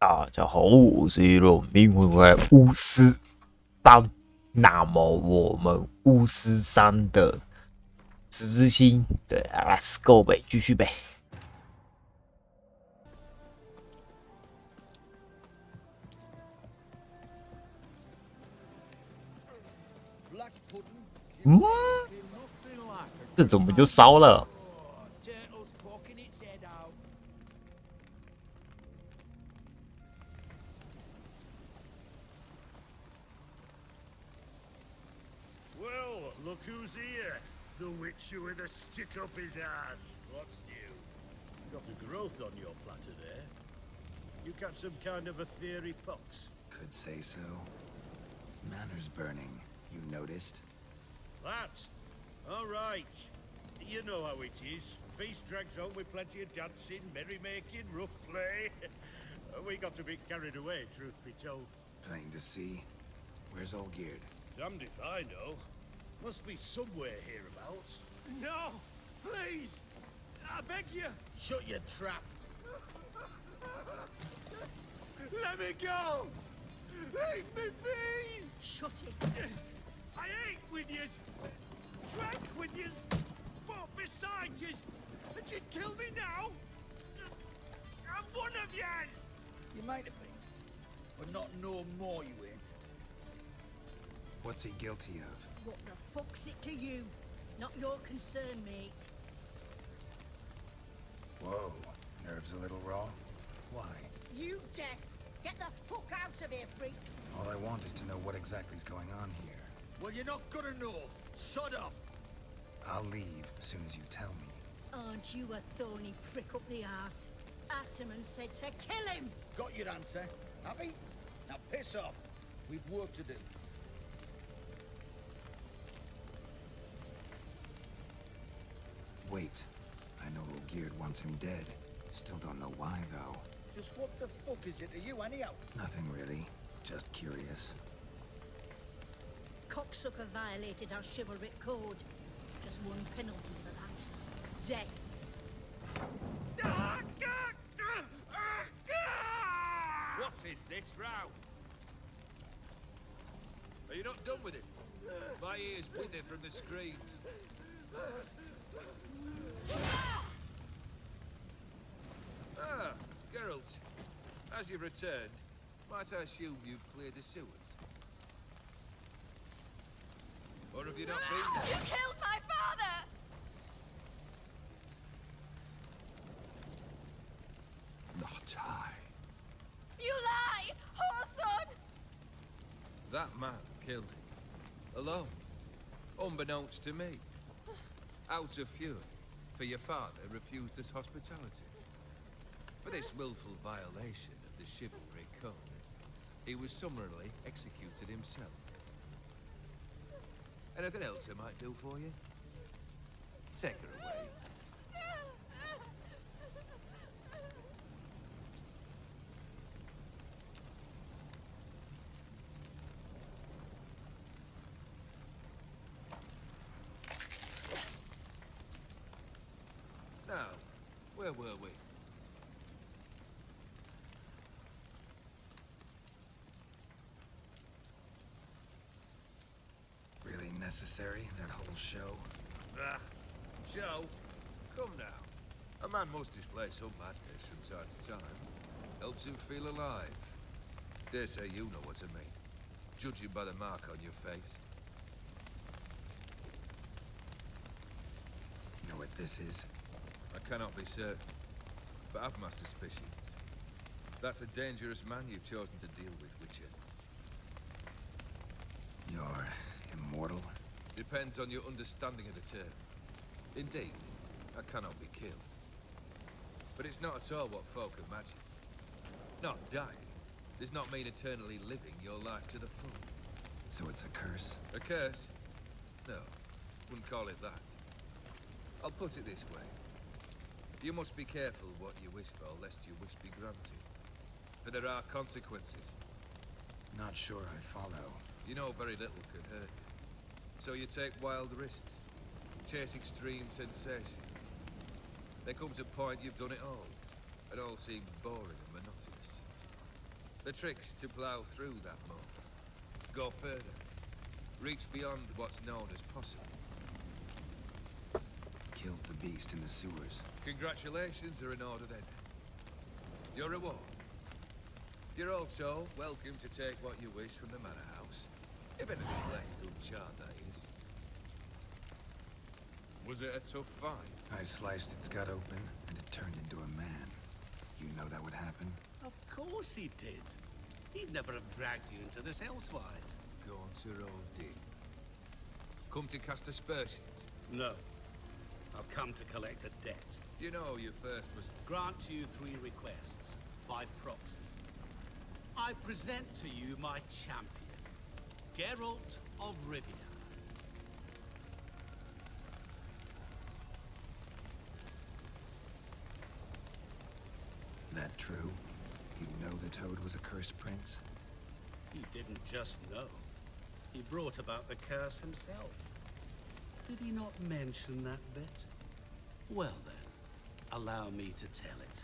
大家好，我是一路名为巫师3。那么我们巫师3的十之星，对 ，Let's go 呗，继续呗。这怎么就烧了？ Look who's here! The witcher with a stick up his ass! What's new? Got a growth on your platter there. You catch some kind of a theory pox? Could say so. Manor's burning. You noticed? That? Alright. You know how it is. Feast drags on with plenty of dancing, merrymaking, rough play. We got a bit carried away, truth be told. Plain to see. Where's all geared? Damned if I know. Must be somewhere hereabouts. No! Please! I beg you! Shut your trap! Let me go! Leave me be! Shut it! I ate with yous! Drank with yous! Fought beside yous! And you'd kill me now? I'm one of yous! You might have been, but not no more you ain't. What's he guilty of? What the fuck's it to you? Not your concern, mate. Whoa. Nerves a little raw? Why? You deaf! Get the fuck out of here, freak! All I want is to know what exactly is going on here. Well, you're not gonna know. Shut off. I'll leave as soon as you tell me. Aren't you a thorny prick up the arse? Ataman said to kill him! Got your answer. Happy? Now piss off. We've work to do. Wait. I know Olgierd wants him dead. Still don't know why, though. Just what the fuck is it to you, anyhow? Nothing really. Just curious. Cocksucker violated our chivalric code. Just one penalty for that. Death. What is this row? Are you not done with it? My ears wither from the screams. Ah, Geralt. As you've returned, might I assume you've cleared the sewers? Or have you not been there? You killed my father! Not I. You lie! Whoreson! That man killed him. Alone. Unbeknownst to me. Out of fury, for your father refused us hospitality. For this willful violation of the chivalry code, he was summarily executed himself. Anything else I might do for you? Take her away. Now, where were we? Really necessary, that whole show? Ah, show? Come now. A man must display some madness from time to time. Helps him feel alive. Dare say you know what I mean. Judging by the mark on your face. You know what this is? I cannot be certain, but I've my suspicions. That's a dangerous man you've chosen to deal with, Witcher. You're immortal? Depends on your understanding of the term. Indeed, I cannot be killed. But it's not at all what folk imagine. Not dying does not mean eternally living your life to the full. So it's a curse? A curse? No, wouldn't call it that. I'll put it this way. You must be careful what you wish for, lest your wish be granted. For there are consequences. Not sure I follow. You know very little could hurt you. So you take wild risks. Chase extreme sensations. There comes a point you've done it all. It all seems boring and monotonous. The trick's to plow through that moat. Go further. Reach beyond what's known as possible. Killed the beast in the sewers. Congratulations are in order then. Your reward. You're also welcome to take what you wish from the manor house. If anything left uncharred, that is. Was it a tough fight? I sliced its gut open, and it turned into a man. You know that would happen? Of course he did. He'd never have dragged you into this elsewise. Go on to Odin. Come to cast aspersions. No. I've come to collect a debt. You know you first must... Grant you 3 requests, by proxy. I present to you my champion, Geralt of Rivia. That true? You know the Toad was a cursed prince? He didn't just know. He brought about the curse himself. Did he not mention that bit? Well then, allow me to tell it.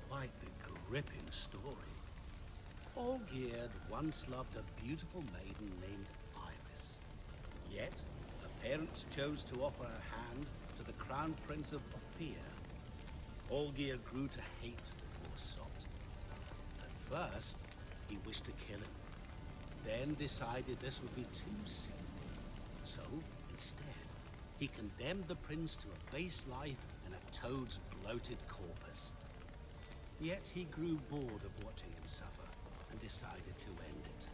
Quite the gripping story. Olgierd once loved a beautiful maiden named Iris. Yet, her parents chose to offer her hand to the Crown Prince of Ophir. Olgierd grew to hate the poor sot. At first, he wished to kill him. Then decided this would be too simple. So, instead, he condemned the prince to a base life in a toad's bloated corpus. Yet he grew bored of watching him suffer and decided to end it.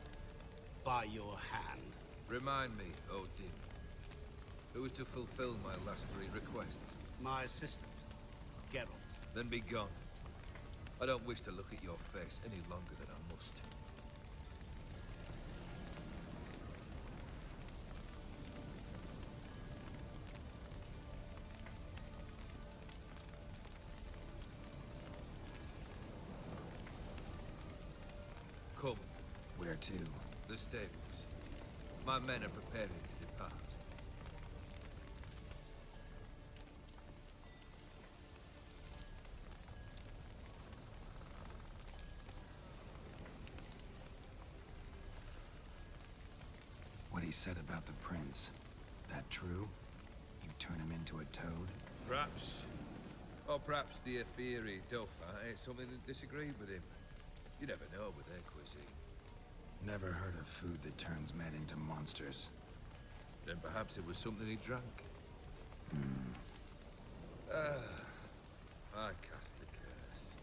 By your hand. Remind me, Odin. Who is to fulfill my last 3 requests? My assistant, Geralt. Then be gone. I don't wish to look at your face any longer than I must. Come. Where to? The stables. My men are preparing to depart. What he said about the prince, that true? You turn him into a toad? Perhaps. Or perhaps the Aphiri Dauphin ate something that disagreed with him. You never know with their cuisine. Never heard of food that turns men into monsters. Then perhaps it was something he drank. I cast the curse.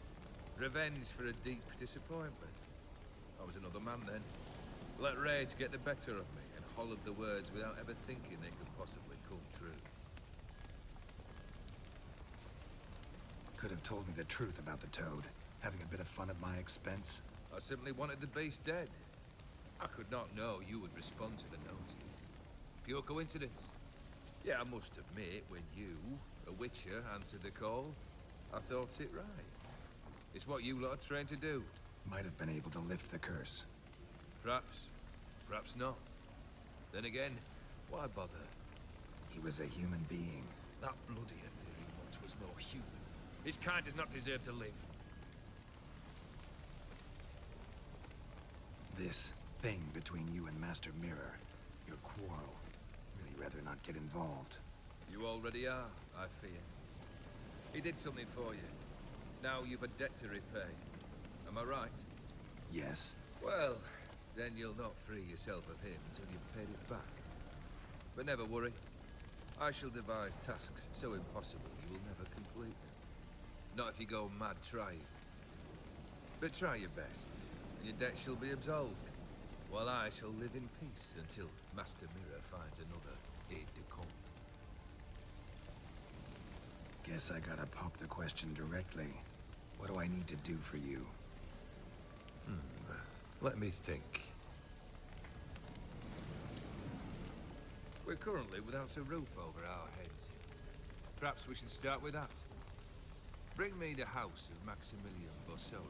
Revenge for a deep disappointment. I was another man then. Let rage get the better of me and hollowed the words without ever thinking they could possibly come true. Could have told me the truth about the toad, having a bit of fun at my expense. I simply wanted the beast dead. I could not know you would respond to the notice. Pure coincidence. Yeah, I must admit, when you, a witcher, answered the call, I thought it right. It's what you lot are trained to do. Might have been able to lift the curse. Perhaps. Perhaps not. Then again, why bother? He was a human being. That bloody Aphiri once was no human. His kind does not deserve to live. This thing between you and Master Mirror, your quarrel, really rather not get involved. You already are, I fear. He did something for you. Now you've a debt to repay. Am I right? Yes. Well, then you'll not free yourself of him until you've paid it back. But never worry. I shall devise tasks so impossible you will never complete them. Not if you go mad trying. But try your best, and your debt shall be absolved, while I shall live in peace until Master Mirror finds another aide-de-camp. Guess I gotta pop the question directly. What do I need to do for you? Let me think. We're currently without a roof over our heads. Perhaps we should start with that. Bring me the house of Maximilian Bossoli.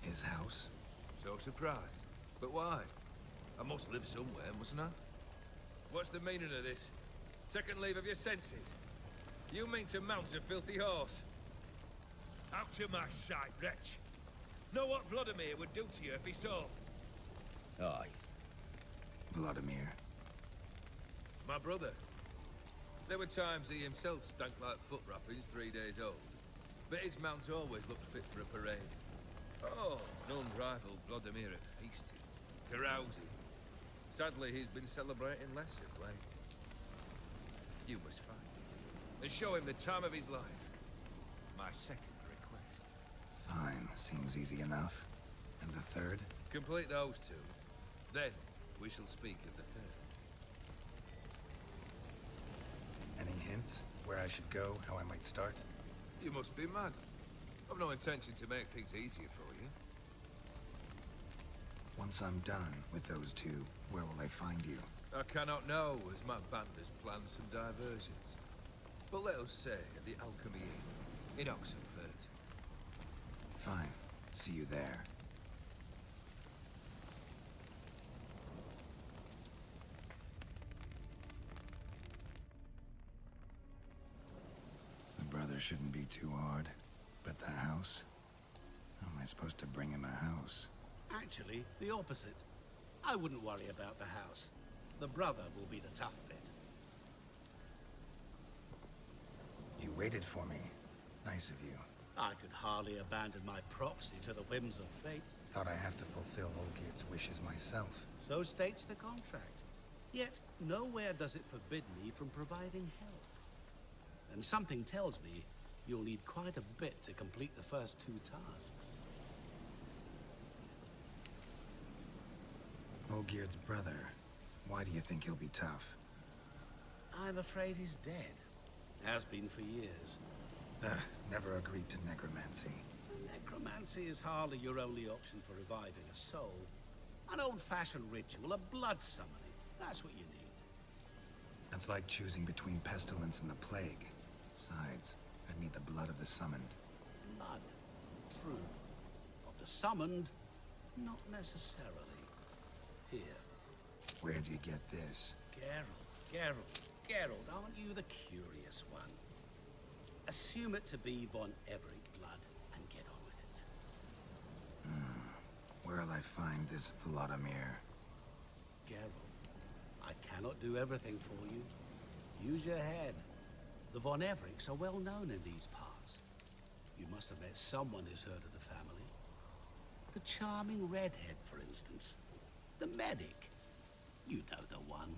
His house? So surprised. But why? I must live somewhere, mustn't I? What's the meaning of this? Second leave of your senses? You mean to mount a filthy horse? Out of my sight, wretch! Know what Vladimir would do to you if he saw? Aye. Vladimir. My brother. There were times he himself stank like foot wrappings 3 days old, but his mount always looked fit for a parade. Oh, an unrivaled Vladimir at feasting, carousing. Sadly, he's been celebrating less of late. You must find him and show him the time of his life. My second request. Fine, seems easy enough. And the third? Complete those two. Then we shall speak of the third. Any hints? Where I should go, how I might start? You must be mad. I've no intention to make things easier for you. Once I'm done with those two, where will I find you? I cannot know, as my band has planned some diversions. But let us say at the Alchemy Inn, in Oxenford. Fine. See you there. The brother shouldn't be too hard. But the house? How am I supposed to bring him a house? Actually, the opposite. I wouldn't worry about the house. The brother will be the tough bit. You waited for me. Nice of you. I could hardly abandon my proxy to the whims of fate. Thought I have to fulfill Olgierd's wishes myself. So states the contract. Yet, nowhere does it forbid me from providing help. And something tells me you'll need quite a bit to complete the first 2 tasks. Olgierd's brother. Why do you think he'll be tough? I'm afraid he's dead. Has been for years. Never agreed to necromancy. Necromancy is hardly your only option for reviving a soul. An old-fashioned ritual, a blood summoning. That's what you need. That's like choosing between pestilence and the plague. Besides, I'd need the blood of the summoned. Blood. True. Of the summoned, not necessarily. Here. Where do you get this? Geralt, aren't you the curious one? Assume it to be von Everett blood and get on with it. Where'll I find this Vladimir? Geralt, I cannot do everything for you. Use your head. The von Evericks are well known in these parts. You must have met someone who's heard of the family. The charming redhead, for instance. The medic. You know the one.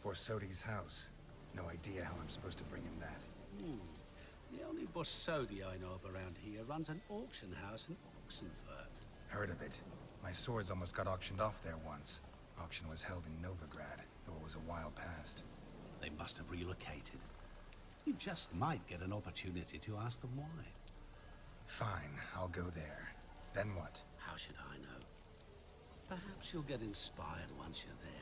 Borsodi's house. No idea how I'm supposed to bring him that. The only Borsodi I know of around here runs an auction house in Oxenford. Heard of it. My swords almost got auctioned off there once. Auction was held in Novigrad, though it was a while past. They must have relocated. You just might get an opportunity to ask them why. Fine, I'll go there. Then what? How should I know? Perhaps you'll get inspired once you're there.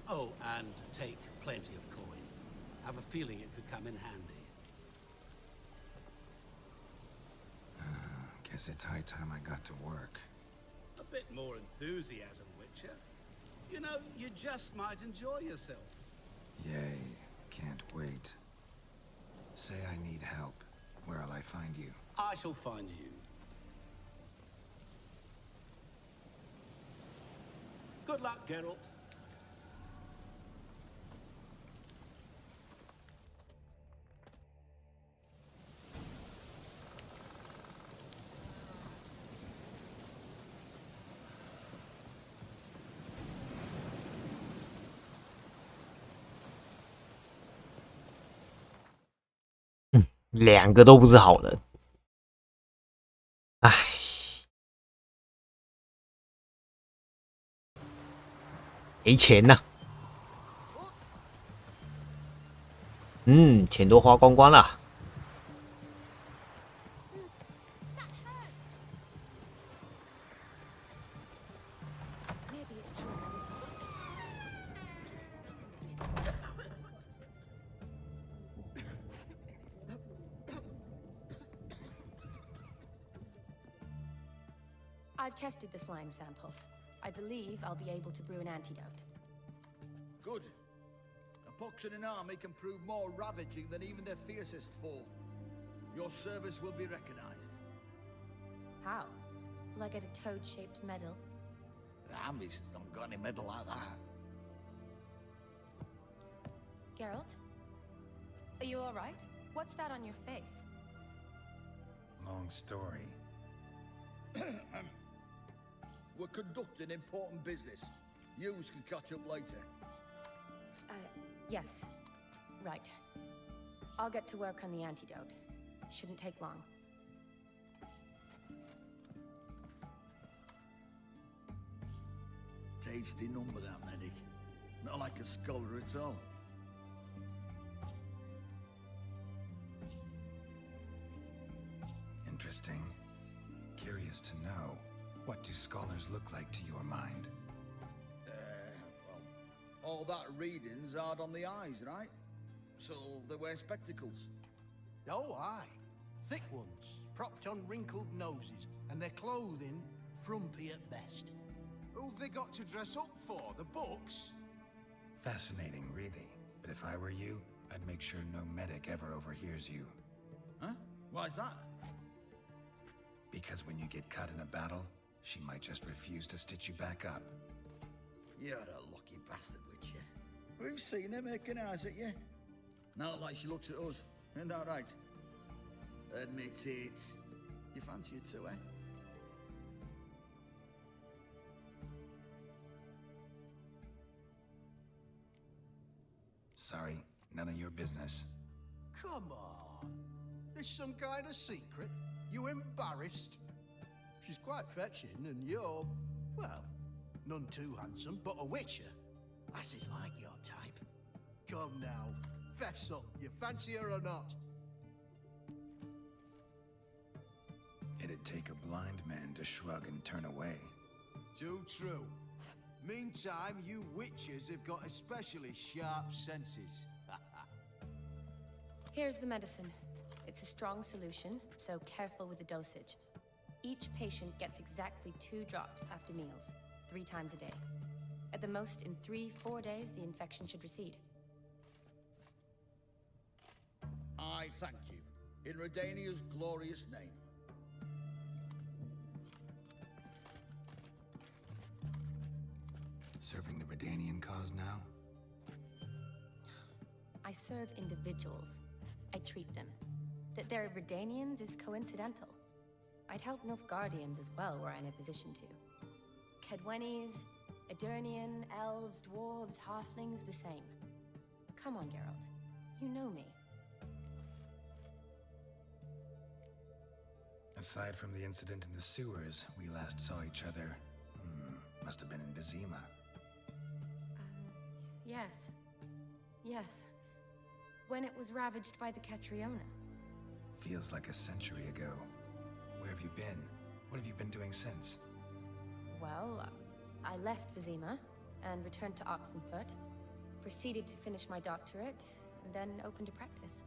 Oh, and take plenty of coin. Have a feeling it could come in handy. Guess it's high time I got to work. A bit more enthusiasm, Witcher. You know, you just might enjoy yourself. Yay, can't wait. Say I need help. Where'll I find you? I shall find you. Good luck, Geralt.两个都不是好人，唉，没钱呐、钱都花光光了。I've tested the slime samples. I believe I'll be able to brew an antidote. Good. A pox in an army can prove more ravaging than even their fiercest foe. Your service will be recognized. How? Will I get a toad-shaped medal? The Army's not got any medal like that. Geralt? Are you alright? What's that on your face? Long story. We're conducting important business. Yous can catch up later. Yes. Right. I'll get to work on the antidote. Shouldn't take long. Tasty number, that medic. Not like a scholar at all. Interesting. Curious to know, what do scholars look like to your mind? Well, all that reading's hard on the eyes, right? So they wear spectacles. Oh, aye. Thick ones, propped on wrinkled noses, and their clothing frumpy at best. Who've they got to dress up for? The books? Fascinating, really. But if I were you, I'd make sure no medic ever overhears you. Huh? Why's that? Because when you get caught in a battle, she might just refuse to stitch you back up. You're a lucky bastard, Witcher. We've seen her making eyes at you. Not like she looks at us. Isn't that right? Admit it. You fancy it too, eh? Sorry, none of your business. Come on. This some kind of secret? You embarrassed? She's quite fetching, and you're, well, none too handsome, but a witcher. Lasses like your type. Come now, fess up, you fancy her or not? It'd take a blind man to shrug and turn away. Too true. Meantime, you witches have got especially sharp senses. Here's the medicine. It's a strong solution, so careful with the dosage. Each patient gets exactly 2 drops after meals, 3 times a day. At the most, in 3-4 days, the infection should recede. I thank you. In Redania's glorious name. Serving the Redanian cause now? I serve individuals. I treat them. That they're Redanians is coincidental. I'd help Nilfgaardians as well were I in a position to. Kedwenis, Edirnian, elves, dwarves, halflings, the same. Come on, Geralt. You know me. Aside from the incident in the sewers, we last saw each other. Must have been in Vizima. Yes. Yes. When it was ravaged by the Catriona. Feels like a century ago. Where have you been? What have you been doing since? Well, I left Vizima and returned to Oxenfurt, proceeded to finish my doctorate, and then opened a practice.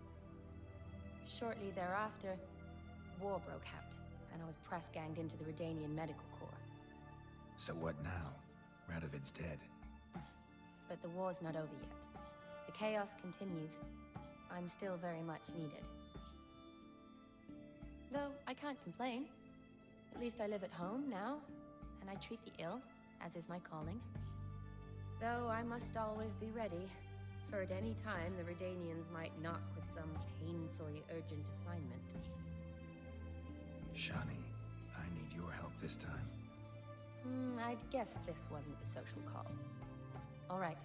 Shortly thereafter, war broke out, and I was press-ganged into the Redanian Medical Corps. So what now? Radovid's dead. But the war's not over yet. The chaos continues. I'm still very much needed. Though I can't complain. At least I live at home now, and I treat the ill, as is my calling. Though I must always be ready, for at any time the Redanians might knock with some painfully urgent assignment. Shani, I need your help this time. I'd guess this wasn't a social call. All right.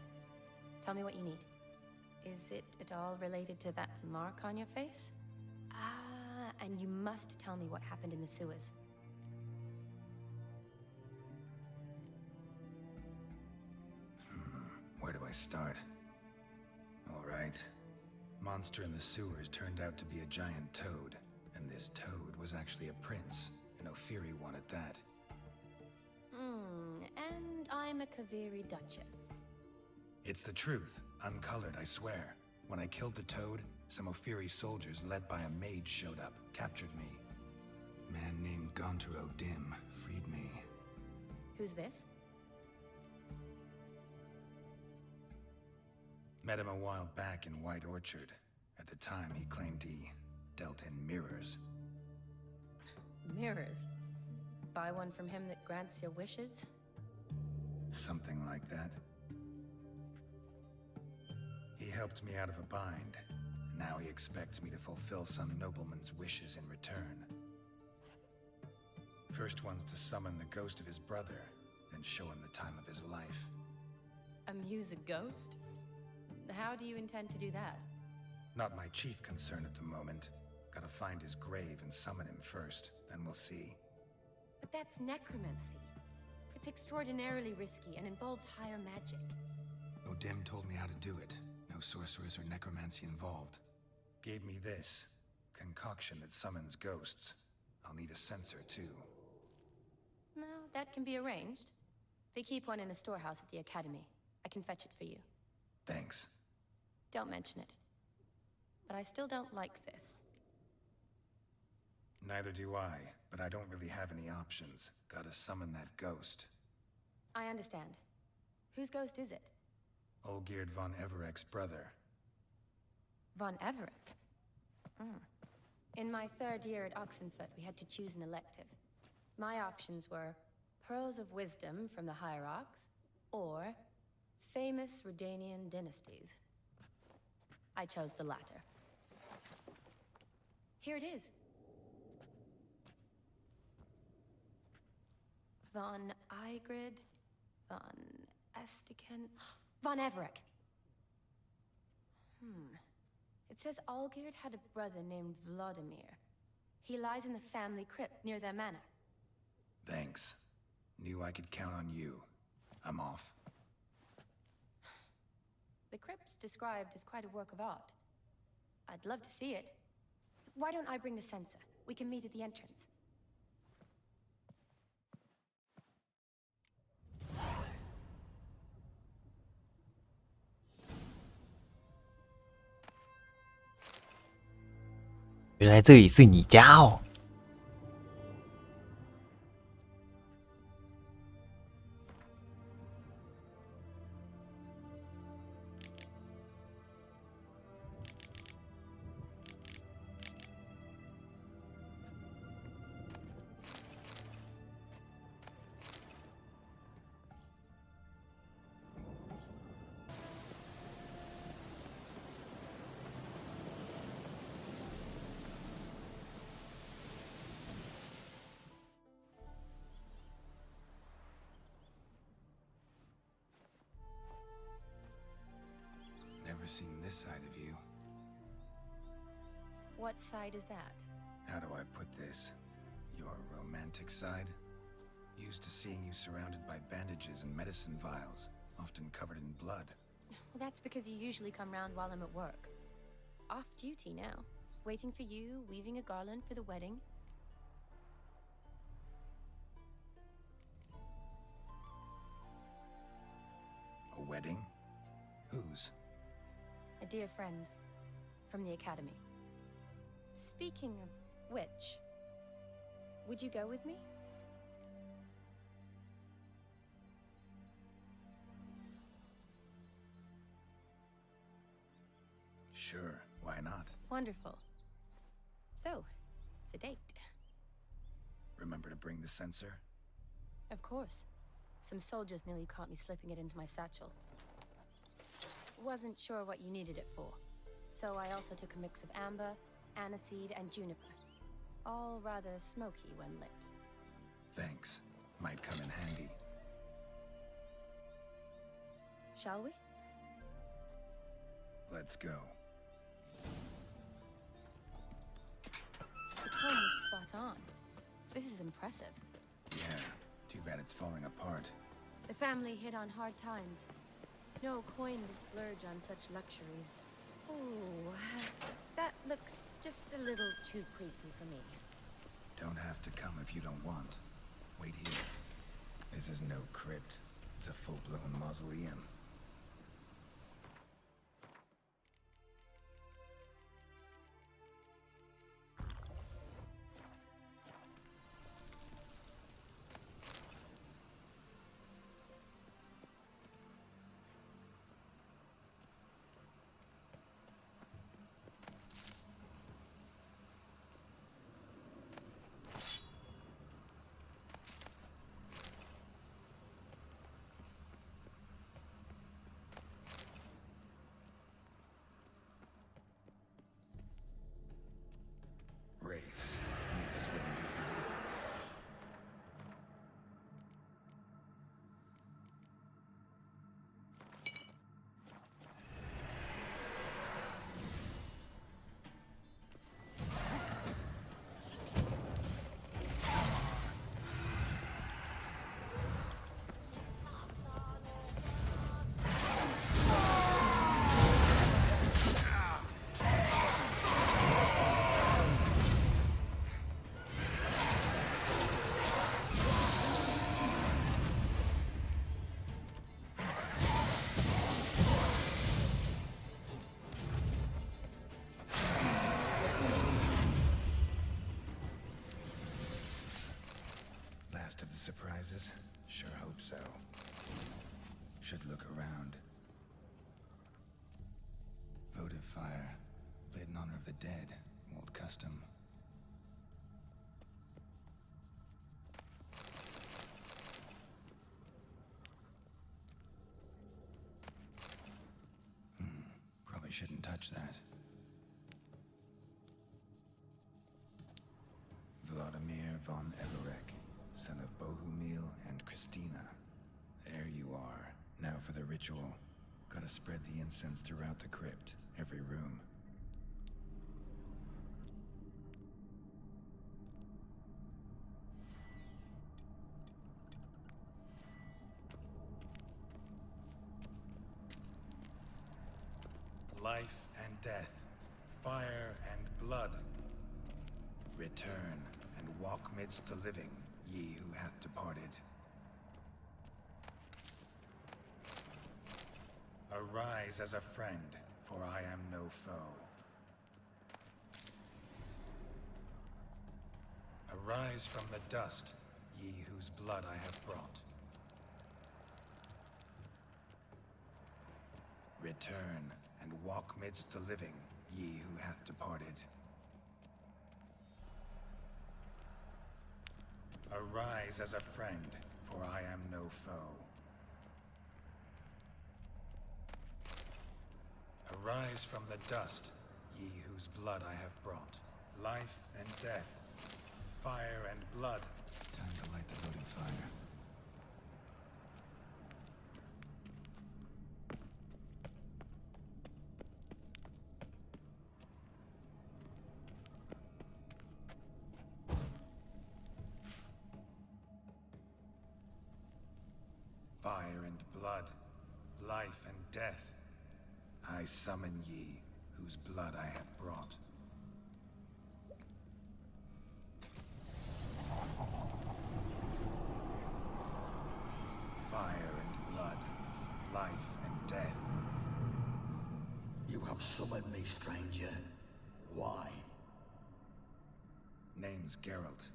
Tell me what you need. Is it at all related to that mark on your face? Ah, and you must tell me what happened in the sewers. Where do I start? All right. Monster in the sewers turned out to be a giant toad, and this toad was actually a prince, and Ophiri wanted that. And I'm a Kaviri Duchess. It's the truth, uncolored, I swear. When I killed the toad, some Ophiri soldiers led by a mage showed up, captured me. A man named Gontaro Dim freed me. Who's this? Met him a while back in White Orchard. At the time, he claimed he dealt in mirrors. Mirrors? Buy one from him that grants your wishes? Something like that. He helped me out of a bind. Now he expects me to fulfill some nobleman's wishes in return. First one's to summon the ghost of his brother, then show him the time of his life. Amuse a ghost? How do you intend to do that? Not my chief concern at the moment. Gotta find his grave and summon him first, then we'll see. But that's necromancy. It's extraordinarily risky and involves higher magic. O'Dim told me how to do it. No sorcerers or necromancy involved. Gave me this concoction that summons ghosts. I'll need a censer too. Well, that can be arranged. They keep one in a storehouse at the academy. I can fetch it for you. Thanks. Don't mention it. But I still don't like this. Neither do I, but I don't really have any options. Gotta summon that ghost. I understand. Whose ghost is it? Olgierd von Everek's brother. Von Everek? In my third year at Oxenfoot, we had to choose an elective. My options were Pearls of Wisdom from the Hierarchs, or famous Redanian dynasties. I chose the latter. Here it is. Von Igrid, Von Estiken, Von Everek. It says Olgierd had a brother named Vladimir. He lies in the family crypt near their manor. Thanks. Knew I could count on you. I'm off. The crypt's described as quite a work of art. I'd love to see it. Why don't I bring the censer? We can meet at the entrance.原来这里是你家哦。Never seen this side of you. What side is that? How do I put this? Your romantic side? Used to seeing you surrounded by bandages and medicine vials, often covered in blood. Well, that's because you usually come round while I'm at work. Off duty now. Waiting for you, weaving a garland for the wedding. A wedding? Whose? A dear friend's. From the academy. Speaking of which, would you go with me? Sure, why not? Wonderful. So, it's a date. Remember to bring the censer? Of course. Some soldiers nearly caught me slipping it into my satchel. Wasn't sure what you needed it for. So I also took a mix of amber, aniseed, and juniper. All rather smoky when lit. Thanks. Might come in handy. Shall we? Let's go. The tone was spot on. This is impressive. Yeah, too bad it's falling apart. The family hit on hard times. No coin to splurge on such luxuries. Oh, that looks just a little too creepy for me. Don't have to come if you don't want. Wait here. This is no crypt. It's a full-blown mausoleum. surprises? Sure hope so. Should look around. Votive fire. Lit in honor of the dead. Old custom. Probably shouldn't touch that. Vladimir von Everek, son of Bohumil and Christina. There you are. Now for the ritual. Gotta spread the incense throughout the crypt, every room. Life and death, fire and blood. Return and walk midst the living, ye who hath departed. Arise as a friend, for I am no foe. Arise from the dust, ye whose blood I have brought. Return and walk midst the living, ye who hath departed. Arise as a friend, for I am no foe. Arise from the dust, ye whose blood I have brought. Life and death, fire and blood. Time to light the votive fire. Fire and blood, life and death. I summon ye, whose blood I have brought. Fire and blood, life and death. You have summoned me, stranger. Why? Name's Geralt.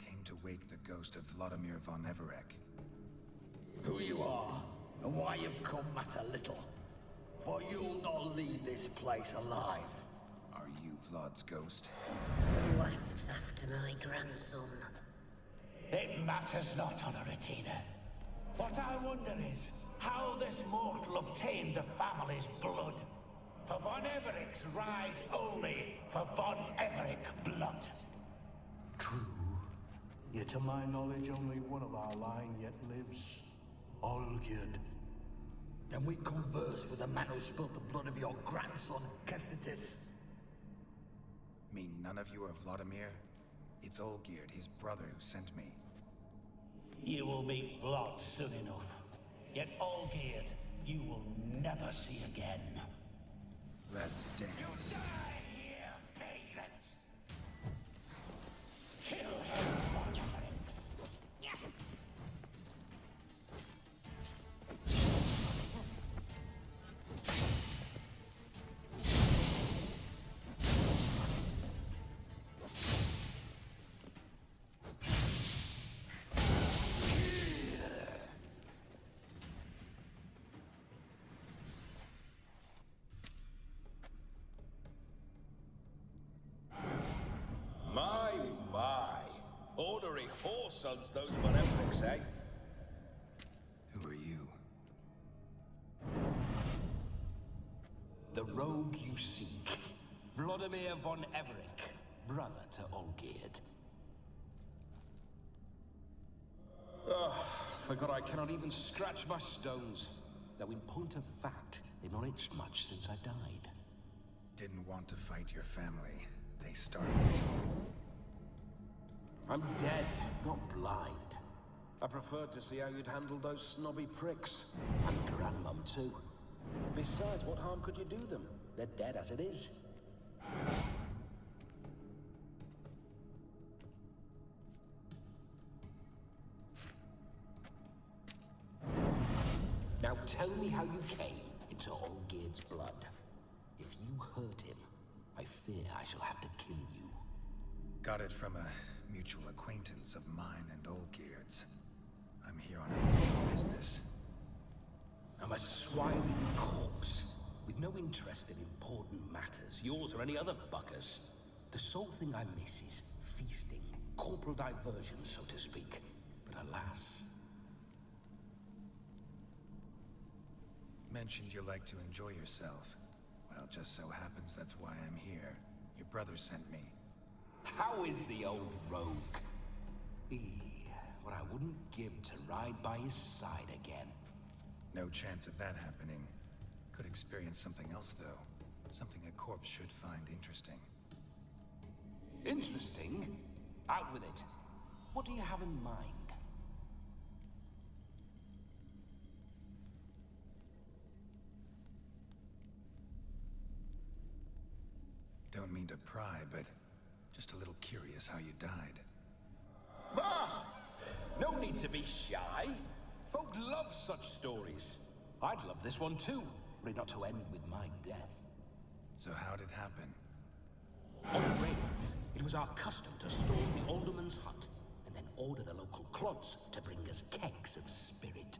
Came to wake the ghost of Vladimir von Everek. Who you are, and why you've come matter little. For you'll not leave this place alive. Are you Vlad's ghost? Who asks after my grandson? It matters not, Honoratina. What I wonder is how this mortal obtained the family's blood. For von Everek's rise only for von Everek blood. True. Yet to my knowledge, only one of our line yet lives. Olgierd. Then we converse with the man who spilled the blood of your grandson, Kestitis. Mean none of you are Vladimir? It's Olgierd, his brother, who sent me. You will meet Vlad soon enough. Yet Olgierd, you will never see again. Let's dance. You'll die here, vagrants! Kill him, von Evereks! My. Ordinary whore sons, those von Evereks, eh? Who are you? The rogue you seek. Vladimir von Everek, brother to Olgierd. Forgot I cannot even scratch my stones. Though in point of fact, they've not itched much since I died. Didn't want to fight your family. They started it. I'm dead, not blind. I preferred to see how you'd handle those snobby pricks. And Grandmum, too. Besides, what harm could you do them? They're dead as it is. Now tell me how you came into Olgierd's blood. If you hurt him, I fear I shall have to kill you. Got it from a mutual acquaintance of mine and Olgierd's. I'm here on a business. I'm a swiving corpse, with no interest in important matters, yours or any other buggers. The sole thing I miss is feasting, corporal diversion, so to speak. But alas... Mentioned you like to enjoy yourself. Well, just so happens that's why I'm here. Your brother sent me. How is the old rogue? What I wouldn't give to ride by his side again. No chance of that happening. Could experience something else, though. Something a corpse should find interesting. Interesting? Out with it. What do you have in mind? Don't mean to pry, but just a little curious how you died. Ah! No need to be shy. Folk love such stories. I'd love this one too, were it not to end with my death. So how'd it happen? On raids, it was our custom to storm the alderman's hut, and then order the local clods to bring us kegs of spirit.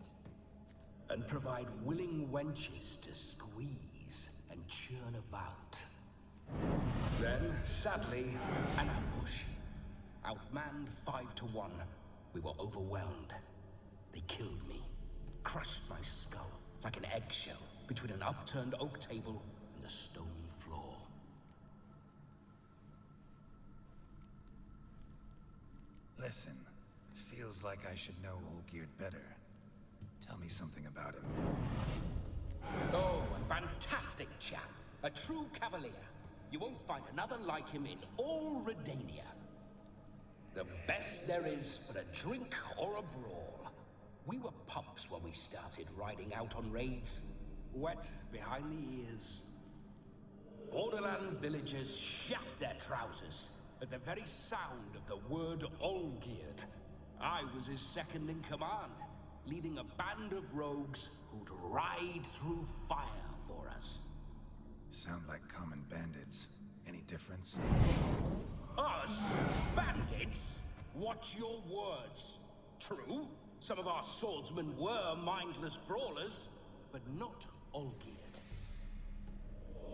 And provide willing wenches to squeeze and churn about. Then, sadly, an ambush. Outmanned 5 to 1, we were overwhelmed. They killed me, crushed my skull like an eggshell between an upturned oak table and the stone floor. Listen, feels like I should know Olgierd better. Tell me something about him. Oh, a fantastic chap. A true cavalier. You won't find another like him in all Redania. The best there is for a drink or a brawl. We were pups when we started riding out on raids. Wet behind the ears. Borderland villagers shat their trousers at the very sound of the word Olgierd. I was his second in command, leading a band of rogues who'd ride through fire for us. Sound like common bandits. Any difference? Us? Bandits? Watch your words. True, some of our swordsmen were mindless brawlers, but not Olgierd.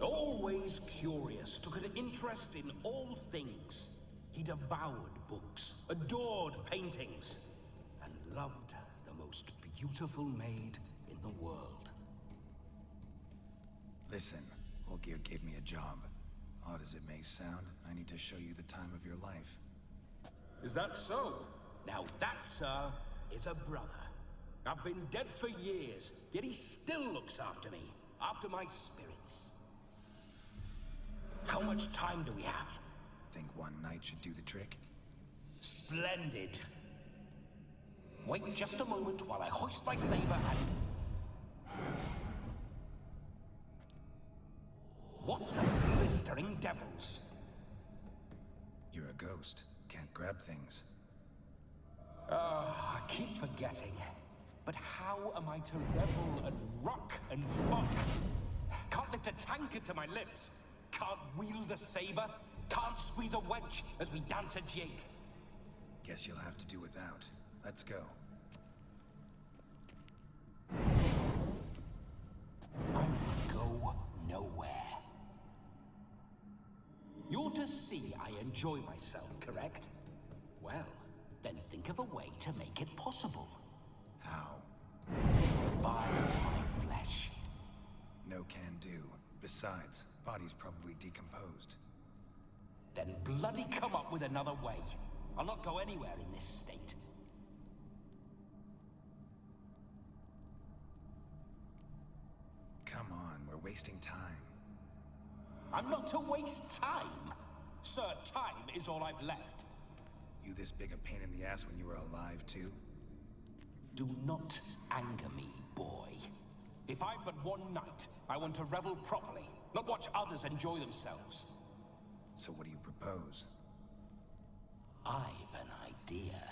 Always curious, took an interest in all things. He devoured books, adored paintings, and loved the most beautiful maid in the world. Listen, Olgierd gave me a job. Odd as it may sound, I need to show you the time of your life. Is that so? Now that, sir, is a brother. I've been dead for years, yet he still looks after me, after my spirits. How much time do we have? Think one night should do the trick? Splendid. Wait just a moment while I hoist my saber and... What the blistering devils? You're a ghost. Can't grab things. I keep forgetting. But how am I to revel and rock and fuck? Can't lift a tankard to my lips. Can't wield a saber. Can't squeeze a wedge as we dance a jig. Guess you'll have to do without. Let's go. I will go nowhere. You're to see I enjoy myself, correct? Well, then think of a way to make it possible. How? Revive my flesh. No can do. Besides, body's probably decomposed. Then bloody come up with another way. I'll not go anywhere in this state. Come on, we're wasting time. I'm not to waste time. Sir, time is all I've left. You this big a pain in the ass when you were alive, too? Do not anger me, boy. If I've but one night, I want to revel properly, not watch others enjoy themselves. So what do you propose? I've an idea.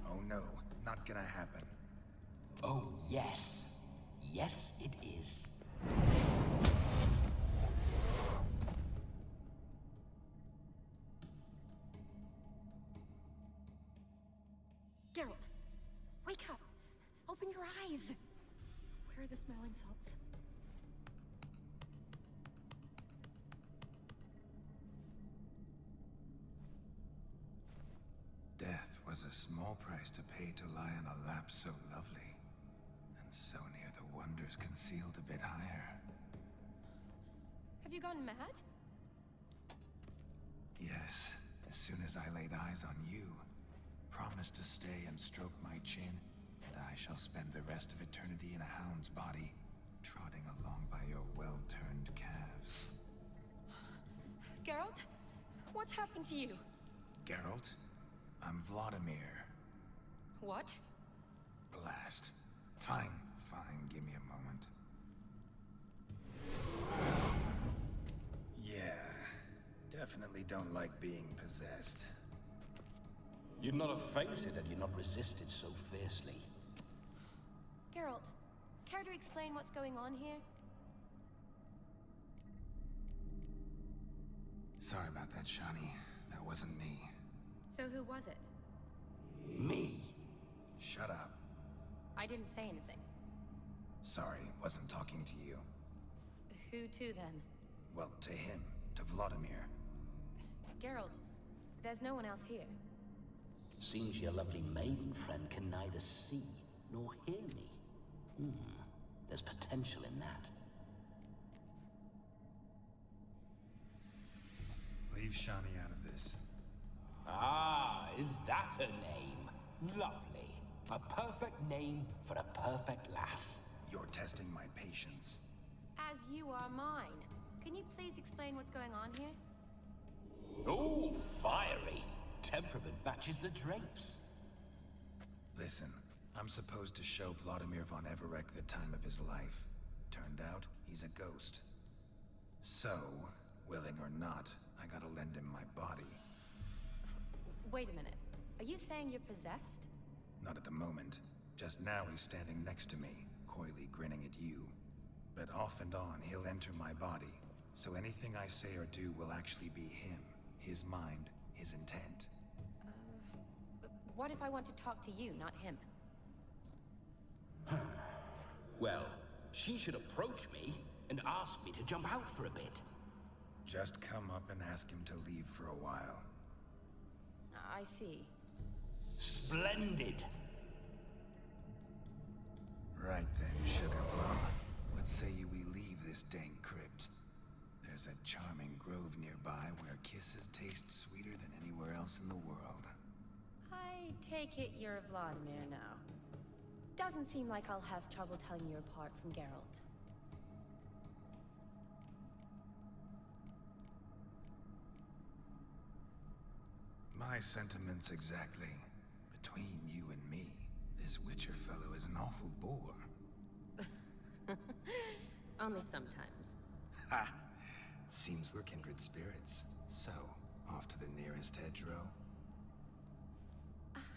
Oh no, not gonna happen. Oh yes. Yes, it is. Geralt, wake up! Open your eyes! Where are the smelling salts? Death was a small price to pay to lie on a lap so lovely, and so near the wonders concealed a bit higher. Have you gone mad? Yes, as soon as I laid eyes on you, promise to stay and stroke my chin, and I shall spend the rest of eternity in a hound's body, trotting along by your well-turned calves. Geralt? What's happened to you? Geralt? I'm Vladimir. What? Blast. Fine, give me a moment. Yeah, definitely don't like being possessed. You'd not have fainted had you not resisted so fiercely. Geralt, care to explain what's going on here? Sorry about that, Shani. That wasn't me. So who was it? Me? Shut up. I didn't say anything. Sorry, wasn't talking to you. Who to then? Well, to him. To Vladimir. Geralt, there's no one else here. Seems your lovely maiden friend can neither see nor hear me. There's potential in that. Leave Shani out of this. Ah, is that a name? Lovely. A perfect name for a perfect lass. You're testing my patience. As you are mine. Can you please explain what's going on here? Oh, fiery. Temperament matches the drapes. Listen, I'm supposed to show Vladimir von Everec the time of his life. Turned out, he's a ghost. So, willing or not, I gotta lend him my body. Wait a minute. Are you saying you're possessed? Not at the moment. Just now he's standing next to me, coyly grinning at you. But off and on, he'll enter my body. So anything I say or do will actually be him. His mind, his intent. What if I want to talk to you, not him? Well, she should approach me and ask me to jump out for a bit. Just come up and ask him to leave for a while. I see. Splendid! Right then, Sugar Plum. What say you we leave this dank crypt? There's a charming grove nearby where kisses taste sweeter than anywhere else in the world. I take it you're Vladimir now. Doesn't seem like I'll have trouble telling you apart from Geralt. My sentiments exactly. Between you and me, this Witcher fellow is an awful bore. Only sometimes. Ha! Seems we're kindred spirits. So, off to the nearest hedgerow?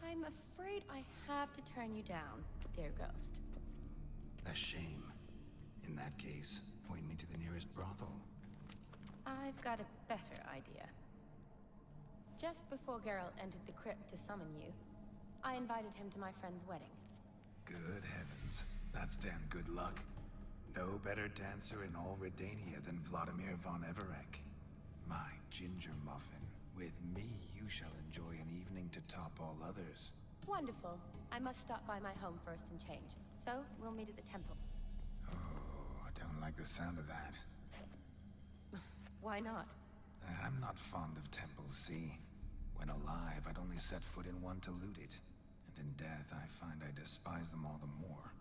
I'm afraid I have to turn you down, dear ghost. A shame. In that case, point me to the nearest brothel. I've got a better idea. Just before Geralt entered the crypt to summon you, I invited him to my friend's wedding. Good heavens. That's damn good luck. No better dancer in all Redania than Vladimir von Everec. My ginger muffin. With me, you shall enjoy an evening to top all others. Wonderful. I must stop by my home first and change. So, we'll meet at the temple. Oh, I don't like the sound of that. Why not? I'm not fond of temples, see? When alive, I'd only set foot in one to loot it. And in death, I find I despise them all the more.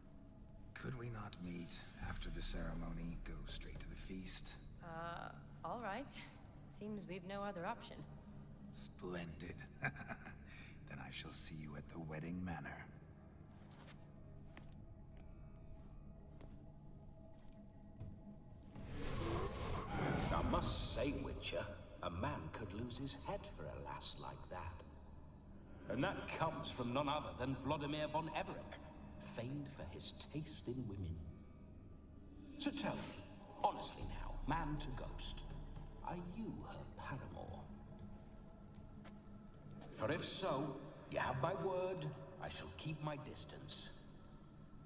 Could we not meet after the ceremony, go straight to the feast? All right. Seems we've no other option. Splendid. Then I shall see you at the wedding manor. I must say, Witcher, a man could lose his head for a lass like that. And that comes from none other than Vladimir von Everec, famed for his taste in women. So tell me, honestly now, man to ghost, are you her paramour? For if so, you have my word, I shall keep my distance.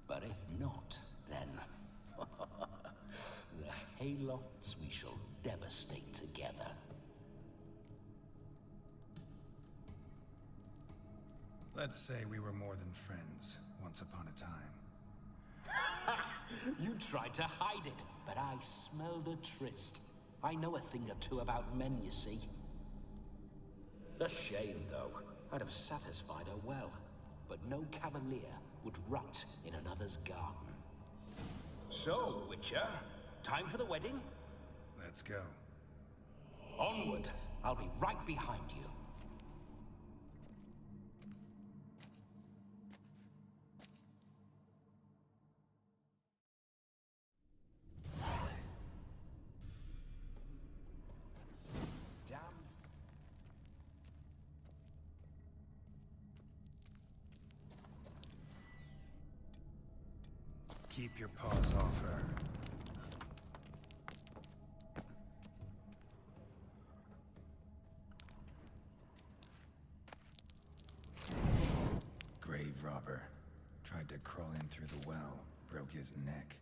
But if not, then the Haylofts we shall devastate together. Let's say we were more than friends once upon a time. You tried to hide it, but I smelled a tryst. I know a thing or two about men, you see. A shame, though. I'd have satisfied her well, but no cavalier would rot in another's garden. So, Witcher, time for the wedding? Let's go. Onward. I'll be right behind you. Keep your paws off her. Grave robber. Tried to crawl in through the well. Broke his neck.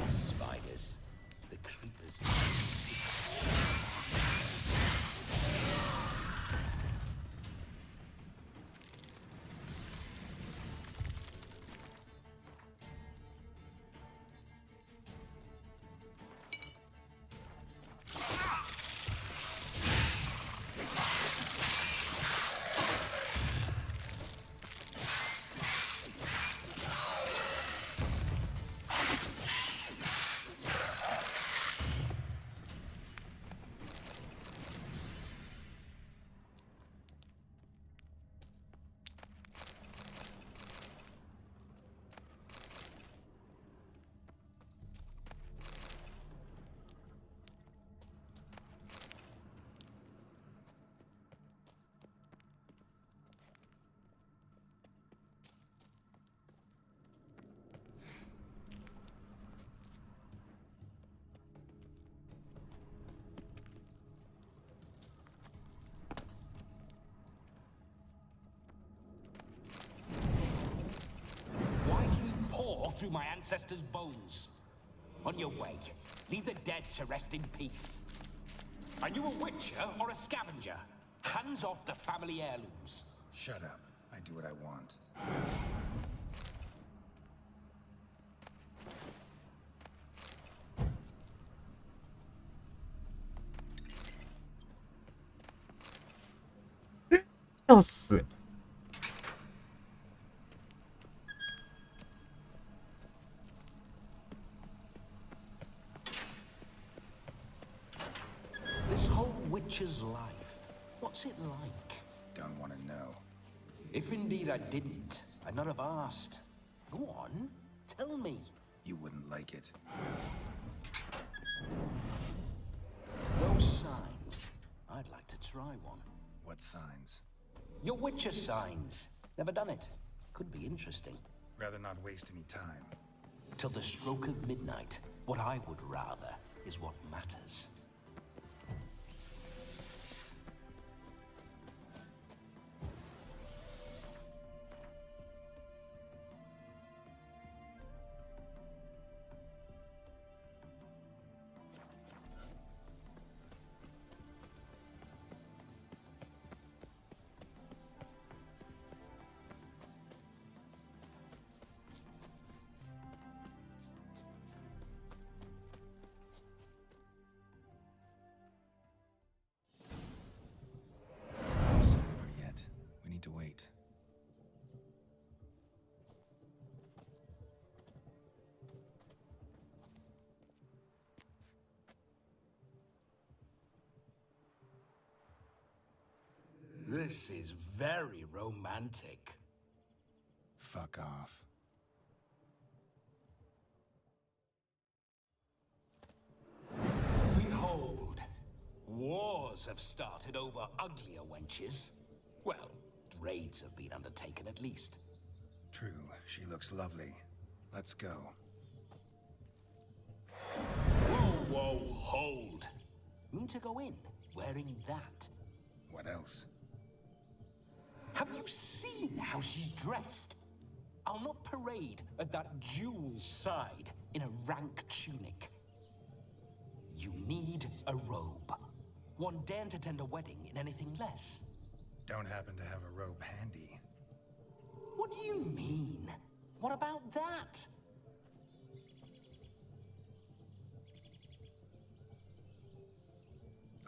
Spiders. The creepers. Through my ancestors' bones. On your way, leave the dead to rest in peace. Are you a witcher or a scavenger? Hands off the family heirlooms. Shut up. I do what I want.笑死！ This whole witcher's life, what's it like? Don't want to know. If indeed I didn't, I'd not have asked. Go on, tell me. You wouldn't like it. Those signs, I'd like to try one. What signs? Your witcher signs. Never done it. Could be interesting. Rather not waste any time. Till the stroke of midnight, what I would rather is what matters. This is very romantic. Fuck off. Behold, wars have started over uglier wenches. Well, raids have been undertaken at least. True, she looks lovely. Let's go. Whoa, whoa, hold. Mean to go in, wearing that? What else? Have you seen how she's dressed? I'll not parade at that jewel's side in a rank tunic. You need a robe. One daren't attend a wedding in anything less. Don't happen to have a robe handy. What do you mean? What about that?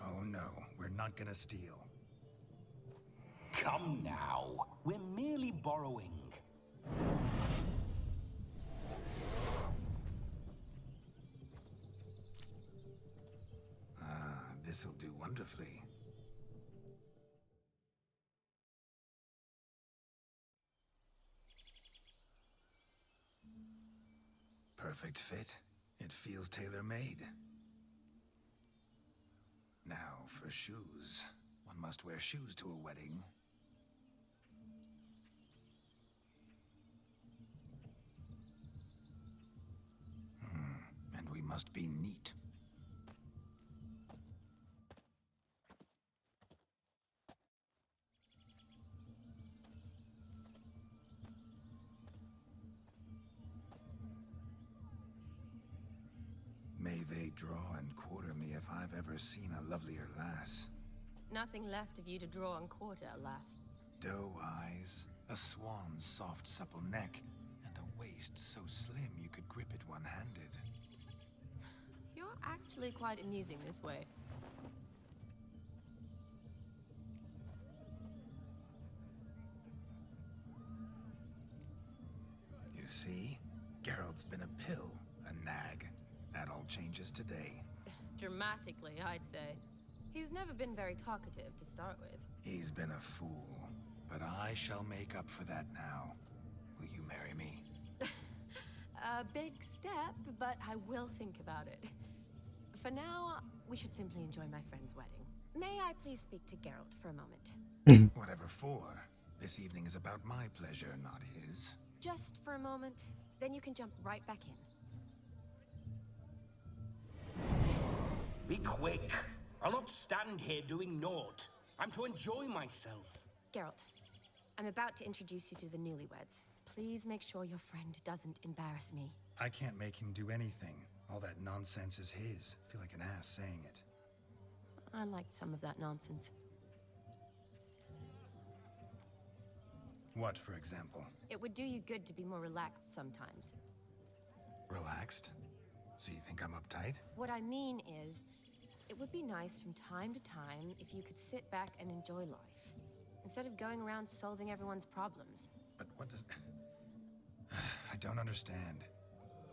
Oh no, we're not gonna steal. Come now, we're merely borrowing. This'll do wonderfully. Perfect fit. It feels tailor-made. Now for shoes. One must wear shoes to a wedding. And we must be neat. May they draw and quarter me if I've ever seen a lovelier lass. Nothing left of you to draw and quarter, alas. Doe eyes, a swan's soft supple neck, and a waist so slim you could grip it one-handed. You're actually quite amusing this way. You see? Geralt's been a pill, a nag. That all changes today. Dramatically, I'd say. He's never been very talkative to start with. He's been a fool, but I shall make up for that now. Will you marry me? A big step, but I will think about it. For now, we should simply enjoy my friend's wedding. May I please speak to Geralt for a moment? Whatever for. This evening is about my pleasure, not his. Just for a moment, then you can jump right back in. Be quick. I'll not stand here doing naught. I'm to enjoy myself. Geralt, I'm about to introduce you to the newlyweds. Please make sure your friend doesn't embarrass me. I can't make him do anything. All that nonsense is his. I feel like an ass saying it. I liked some of that nonsense. What, for example? It would do you good to be more relaxed sometimes. Relaxed? So you think I'm uptight? What I mean is, it would be nice from time to time if you could sit back and enjoy life, instead of going around solving everyone's problems. But what does... I don't understand.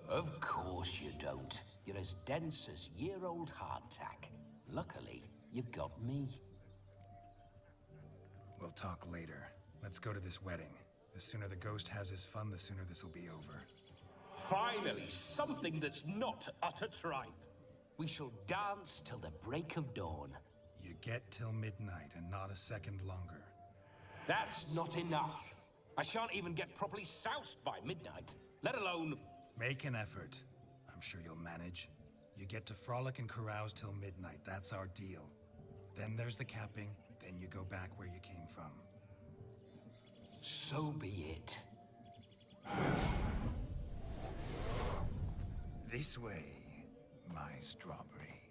Of course you don't. You're as dense as year-old hardtack. Luckily, you've got me. We'll talk later. Let's go to this wedding. The sooner the ghost has his fun, the sooner this will be over. Finally, something that's not utter tripe. We shall dance till the break of dawn. You get till midnight and not a second longer. That's not enough. I shan't even get properly soused by midnight, let alone... Make an effort. I'm sure you'll manage. You get to frolic and carouse till midnight. That's our deal. Then there's the capping, then you go back where you came from. So be it. This way, my strawberry.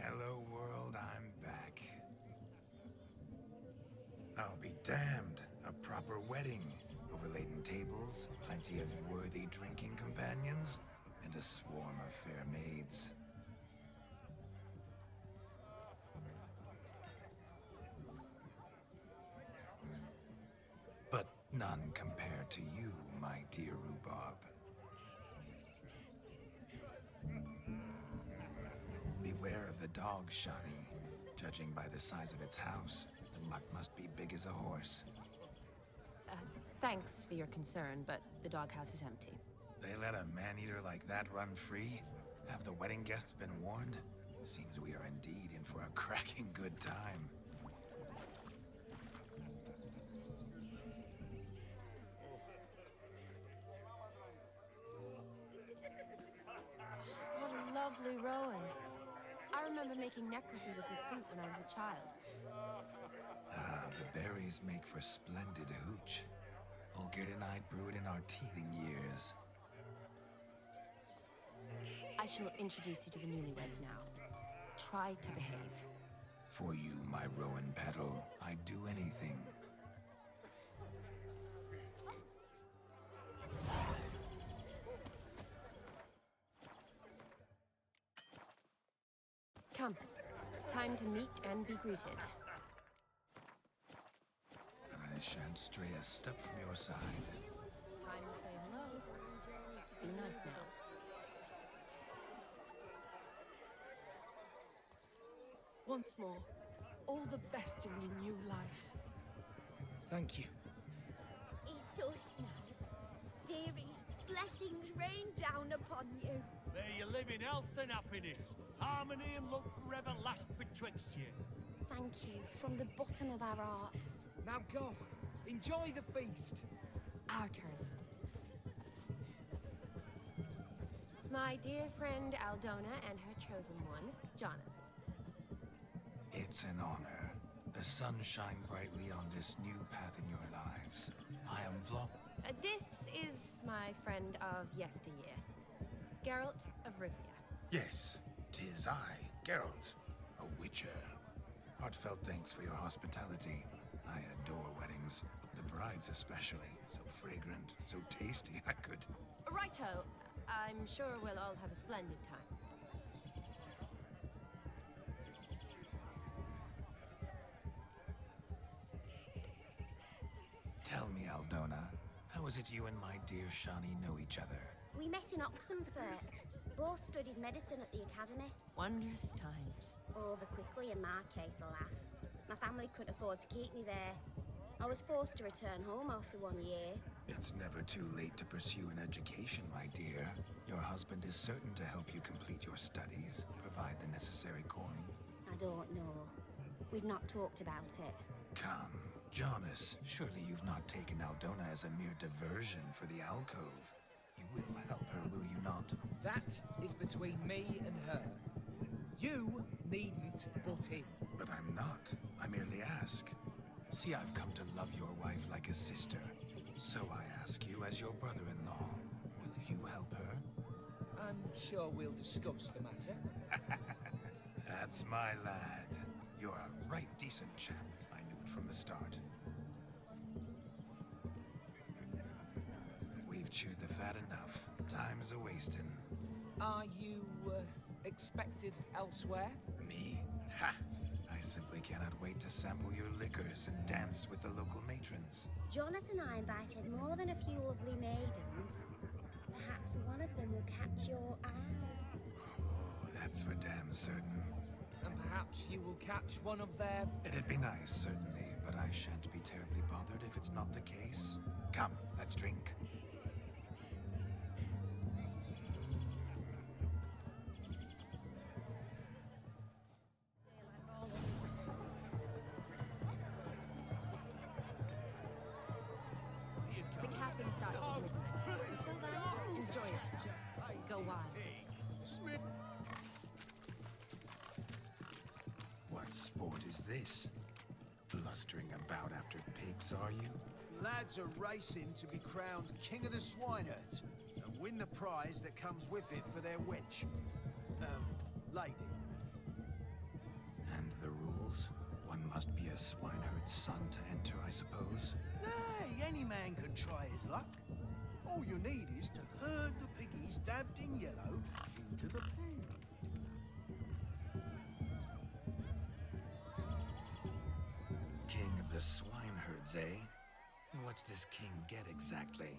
Hello world, I'm back. I'll be damned. A proper wedding. Overladen tables, plenty of worthy drinking companions, and a swarm of fair maids. But none compared to you, my dear rhubarb. Beware of the dog, Shani. Judging by the size of its house, the mutt must be big as a horse. Thanks for your concern, but the doghouse is empty. They let a man-eater like that run free? Have the wedding guests been warned? Seems we are indeed in for a cracking good time. What a lovely rowan. I remember making necklaces of the fruit when I was a child. Ah, the berries make for splendid hooch. Olgerd and I brewed in our teething years. I shall introduce you to the newlyweds now. Try to behave. For you, my rowan petal, I'd do anything. Come. Time to meet and be greeted. I shan't stray a step from your side. Time to say hello. Be nice now. Once more, all the best in your new life. Thank you. It's us now. Dearies, blessings rain down upon you. May you live in health and happiness. Harmony and love forever last betwixt you. Thank you from the bottom of our hearts. Now go. Enjoy the feast. Our turn. My dear friend Aldona and her chosen one, Jonas. It's an honor. The sun shine brightly on this new path in your lives. I am This is my friend of yesteryear, Geralt of Rivia. Yes, 'tis I, Geralt, a witcher. Heartfelt thanks for your hospitality. I adore weddings. The brides especially. So fragrant, so tasty, I could... Righto. I'm sure we'll all have a splendid time. Tell me, Aldona, how is it you and my dear Shani know each other? We met in Oxenfurt. Both studied medicine at the academy. Wondrous times. Over quickly in my case, alas. My family couldn't afford to keep me there. I was forced to return home after 1 year. It's never too late to pursue an education, my dear. Your husband is certain to help you complete your studies, provide the necessary coin. I don't know. We've not talked about it. Come, Jonas, surely you've not taken Aldona as a mere diversion for the alcove. You will help her, will you not? That is between me and her. You needn't butt in. But I'm not. I merely ask. See, I've come to love your wife like a sister. So I ask you as your brother-in-law, will you help her? I'm sure we'll discuss the matter. That's my lad. You're a right decent chap. I knew it from the start. We've chewed the fat enough. Time's a-wasting. Are you, expected elsewhere? Me? Ha! I simply cannot wait to sample your liquors and dance with the local matrons. Jonas and I invited more than a few lovely maidens. Perhaps one of them will catch your eye. Oh, that's for damn certain. And perhaps you will catch one of their... It'd be nice, certainly, but I shan't be terribly bothered if it's not the case. Come, let's drink. The capping starts at midnight. Until then, enjoy yourself. Go wild. What sport is this? Blustering about after pigs, are you? Lads are racing to be crowned King of the Swineherds and win the prize that comes with it for their wench. Lady. And the rules? One must be a swineherd's son to enter, I suppose? Nay, any man can try his luck. All you need is to herd the piggies dabbed in yellow into the pen. King of the swineherds, eh? And what's this king get exactly?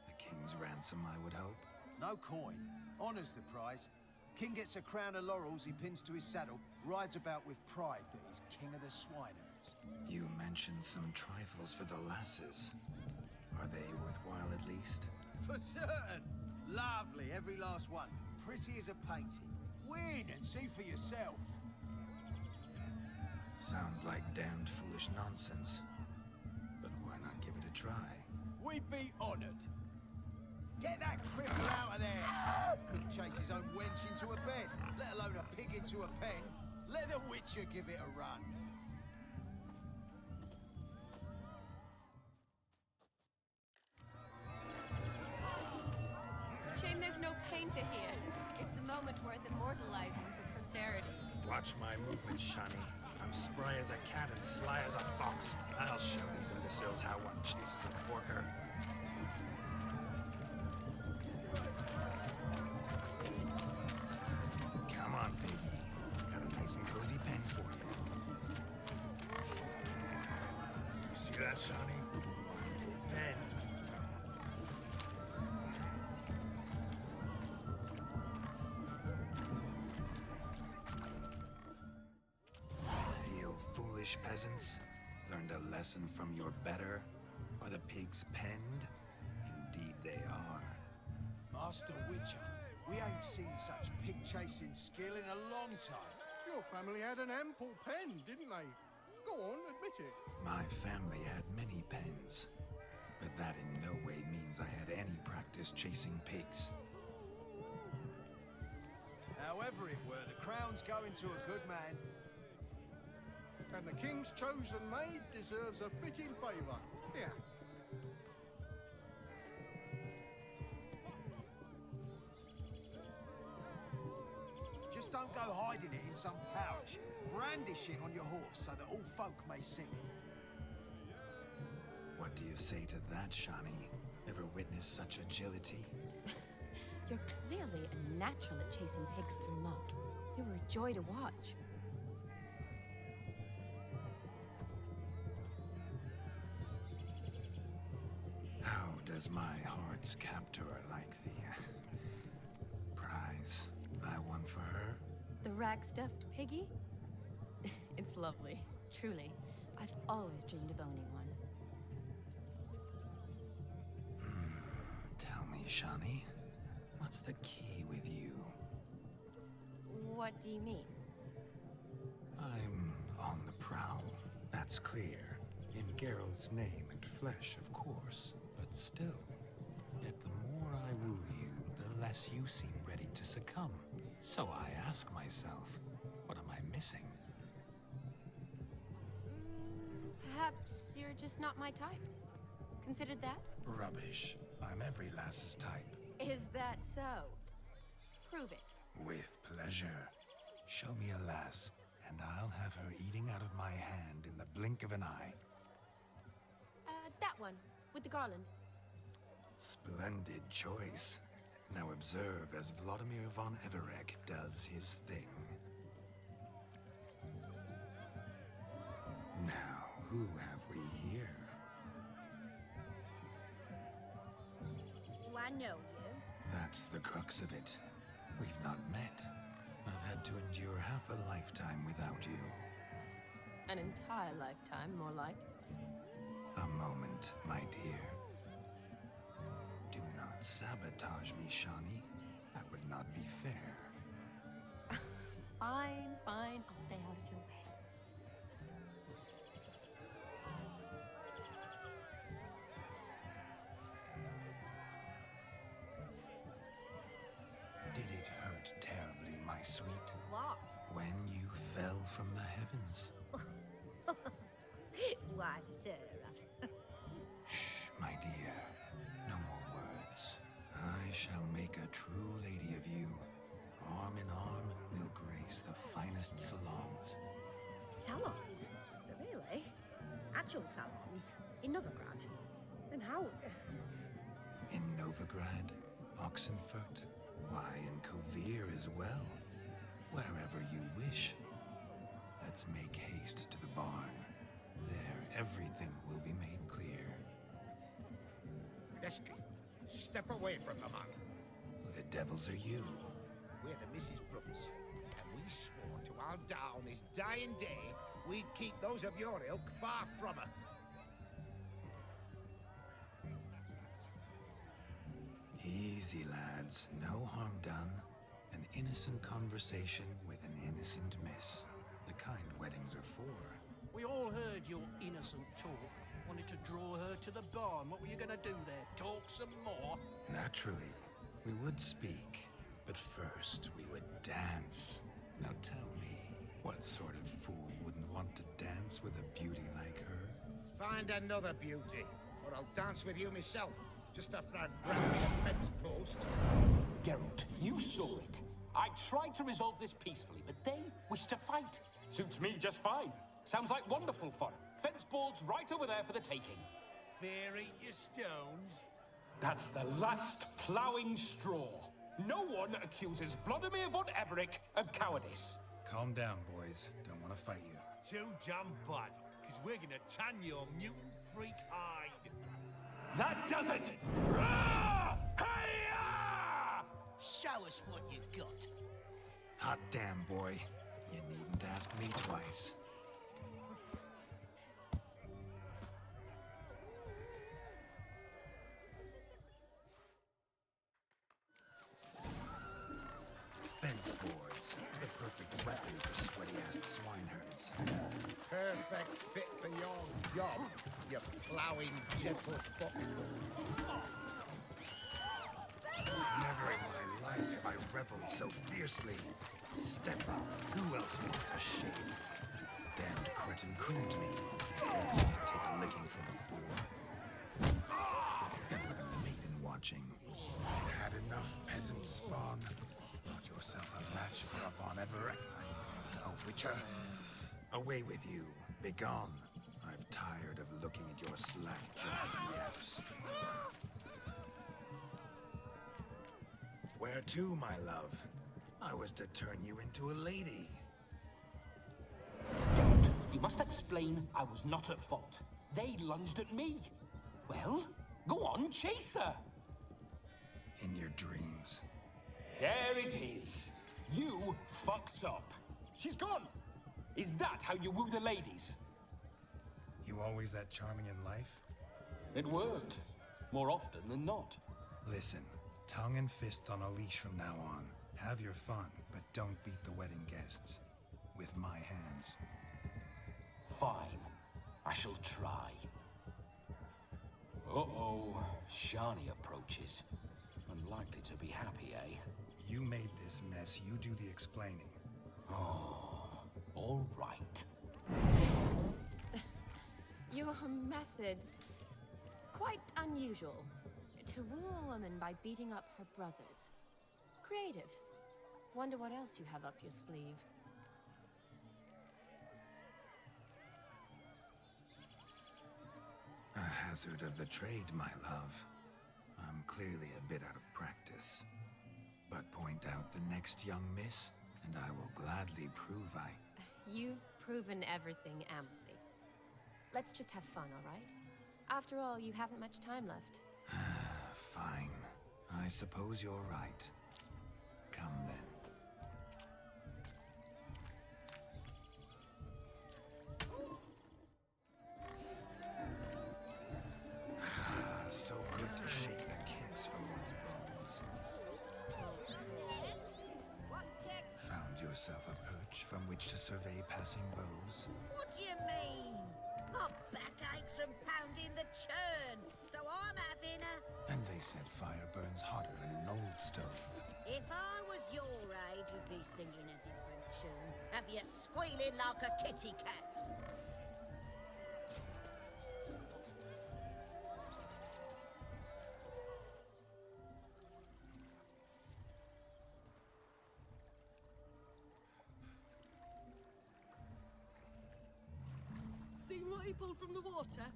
A king's ransom, I would hope. No coin. Honor's the prize. King gets a crown of laurels he pins to his saddle, rides about with pride that he's king of the swineherds. You mentioned some trifles for the lasses. Are they worthwhile at least? For certain! Lovely, every last one. Pretty as a painting. Win and see for yourself. Sounds like damned foolish nonsense. But why not give it a try? We'd be honored. Get that cripple out of there! Couldn't chase his own wench into a bed, let alone a pig into a pen. Let the Witcher give it a run. Shame there's no painter here. It's a moment worth immortalizing for posterity. Watch my movements, Shani. I'm spry as a cat and sly as a fox. I'll show these imbeciles how one chases a porker. Come on, baby. Got a nice and cozy pen for you. You see that, Shani? One big pen. Peasants, learned a lesson from your better? Are the pigs penned? Indeed they are. Master Witcher, we ain't seen such pig-chasing skill in a long time. Your family had an ample pen, didn't they? Go on, admit it. My family had many pens, but that in no way means I had any practice chasing pigs. However it were, the crown's going to a good man. And the king's chosen maid deserves a fitting favor. Here. Just don't go hiding it in some pouch. Brandish it on your horse so that all folk may see. What do you say to that, Shani? Ever witnessed such agility? You're clearly a natural at chasing pigs through muck. You were a joy to watch. How does my heart's captor like the prize I won for her? The rag-stuffed piggy? It's lovely, truly. I've always dreamed of owning one. Tell me, Shani, what's the key with you? What do you mean? I'm on the prowl, that's clear. In Geralt's name and flesh, of course. But still, yet the more I woo you, the less you seem ready to succumb. So I ask myself, what am I missing? Perhaps you're just not my type. Considered that? Rubbish. I'm every lass's type. Is that so? Prove it. With pleasure. Show me a lass, and I'll have her eating out of my hand in the blink of an eye. That one, with the garland. Splendid choice. Now observe as Vladimir von Everek does his thing. Now, who have we here? Do I know you? That's the crux of it. We've not met. I've had to endure half a lifetime without you. An entire lifetime, more like. A moment, my dear. Do not sabotage me, Shani. That would not be fair. Fine, fine. I'll stay out of your way. Did it hurt terribly, my sweet? What? When you fell from the heavens? Why, Sarah? Shh, my dear. No more words. I shall make a true lady of you. Arm in arm, we'll grace the finest salons. Salons? Really? Actual salons? In Novigrad? Then how? In Novigrad, Oxenfurt, why, in Kovir as well. Wherever you wish. Let's make haste to the barn. There, everything will be made clear. Step away from the monk. Who the devils are you? We're the Mrs. Brothers, and we swore to our da on his dying day we'd keep those of your ilk far from her. Easy, lads. No harm done. An innocent conversation with an innocent miss. The kind weddings are for. We all heard your innocent talk. Wanted to draw her to the barn. What were you gonna do there? Talk some more? Naturally, we would speak. But first, we would dance. Now tell me, what sort of fool wouldn't want to dance with a beauty like her? Find another beauty, or I'll dance with you myself, just after I've grabbed me a fence post. Geralt, you saw it. I tried to resolve this peacefully, but they wish to fight. Suits me just fine. Sounds like wonderful fun. Fence boards right over there for the taking. Fear eat your stones. That's the last ploughing straw. No one accuses Vladimir von Everett of cowardice. Calm down, boys. Don't want to fight you. Too damn bad, because we're gonna tan your mutant freak hide. That does it! Rah! Hi-ya! Show us what you got. Hot damn, boy. You needn't ask me twice. Fence boards. The perfect weapon for sweaty-ass swineherds. Perfect fit for your job, you ploughing gentle fuck. Never in my life have I reveled so fiercely. Step up. Who else wants a shave? Damned cretin crooned me. Begs to take a licking from a boar. And with a maiden watching. Had enough peasant spawn. Thought yourself a match for a Von Everett. A witcher. Away with you. Begone. I've tired of looking at your slack-jawed yaps. Where to, my love? I was to turn you into a lady. Geralt, you must explain I was not at fault. They lunged at me. Well, go on, chase her. In your dreams. There it is. You fucked up. She's gone. Is that how you woo the ladies? You always that charming in life? It worked. More often than not. Listen, tongue and fists on a leash from now on. Have your fun, but don't beat the wedding guests. With my hands. Fine. I shall try. Uh-oh. Shani approaches. Unlikely to be happy, eh? You made this mess. You do the explaining. Oh, all right. Your methods, quite unusual. To woo a woman by beating up her brothers. Creative. Wonder what else you have up your sleeve. A hazard of the trade, my love. I'm clearly a bit out of practice. But point out the next young miss, and I will gladly prove I... You've proven everything amply. Let's just have fun, all right? After all, you haven't much time left. Fine. I suppose you're right. Come then. So good to shake the kinks from one's bones. Found yourself a perch from which to survey passing bows? What do you mean? My back aches from pounding the churn, so I'm having a... And they said fire burns hotter in an old stove. If I was your age, you'd be singing a different tune. Have you squealing like a kitty cat? Seen what he pulled from the water?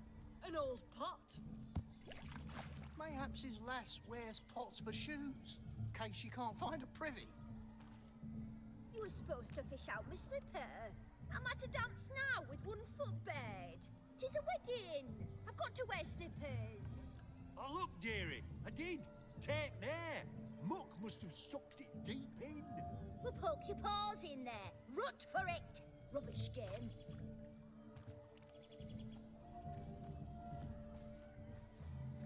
An old pot? Mayhaps his lass wears pots for shoes, in case she can't find a privy. You were supposed to fish out my slipper. I'm at a dance now with one foot bed. 'Tis a wedding. I've got to wear slippers. Oh, look, dearie, I did. Take there. muck must have sucked it deep in. Well, poke your paws in there. Rut for it. Rubbish game.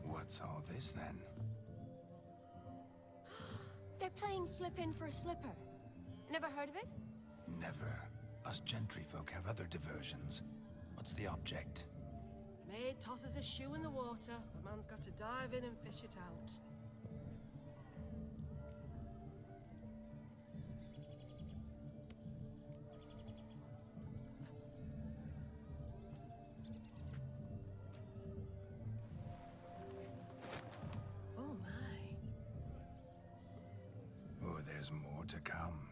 What's all this then? They're playing Slip In for a Slipper. Never heard of it? Never. Us gentry folk have other diversions. What's the object? Maid tosses a shoe in the water. A man's got to dive in and fish it out. Oh my. Oh, there's more to come.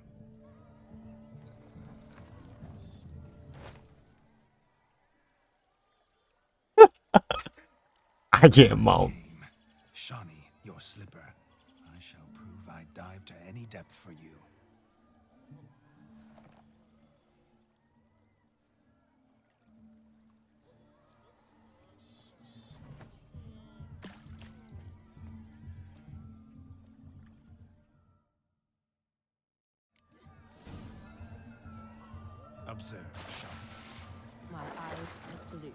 Shawnee, your slipper. I shall prove I dive to any depth for you. Observe, Shawnee. My eyes are glued.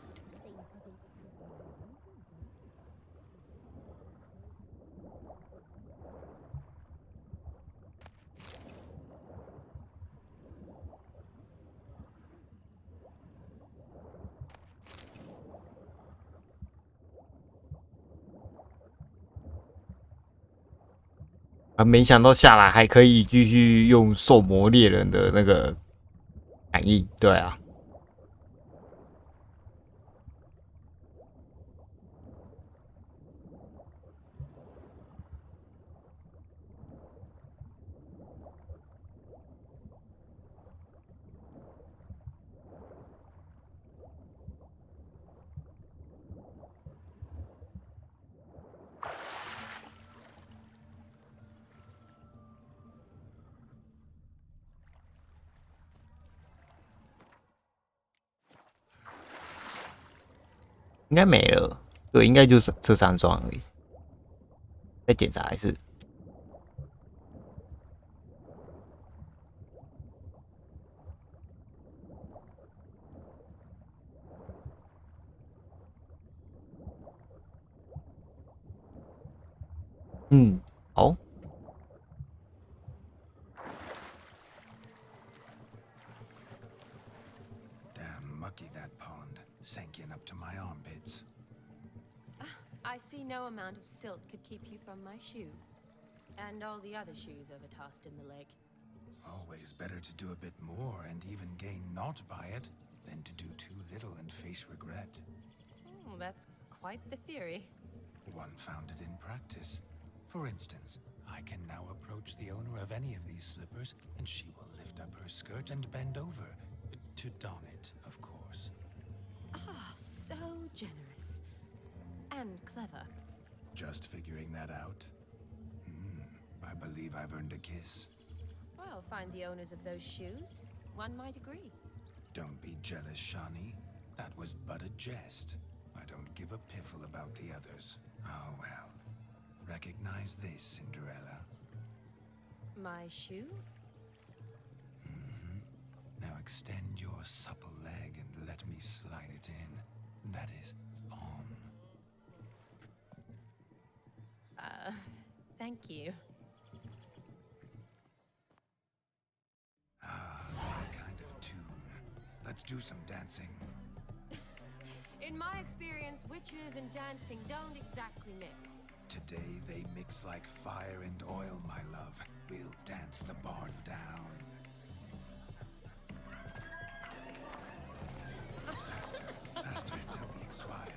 啊，没想到下来还可以继续用兽魔猎人的那个反应，对啊。应该没了，对，应该就是这3双而已。再检查一次。嗯，好。Damn mucky that pond. Sank in up to my armpits. I see no amount of silt could keep you from my shoe. And all the other shoes overtossed in the lake. Always better to do a bit more and even gain naught by it than to do too little and face regret. Oh, that's quite the theory. One founded in practice. For instance, I can now approach the owner of any of these slippers, and she will lift up her skirt and bend over. To don it, of course. Ah, so generous. And clever. Just figuring that out? I believe I've earned a kiss. Well, find the owners of those shoes. One might agree. Don't be jealous, Shawnee. That was but a jest. I don't give a piffle about the others. Oh well. Recognize this, Cinderella. My shoe? Now extend your supple leg and let me slide it in. That is on. Thank you. My kind of tune. Let's do some dancing. In my experience, witches and dancing don't exactly mix. Today they mix like fire and oil, my love. We'll dance the barn down. Faster, faster till we expire.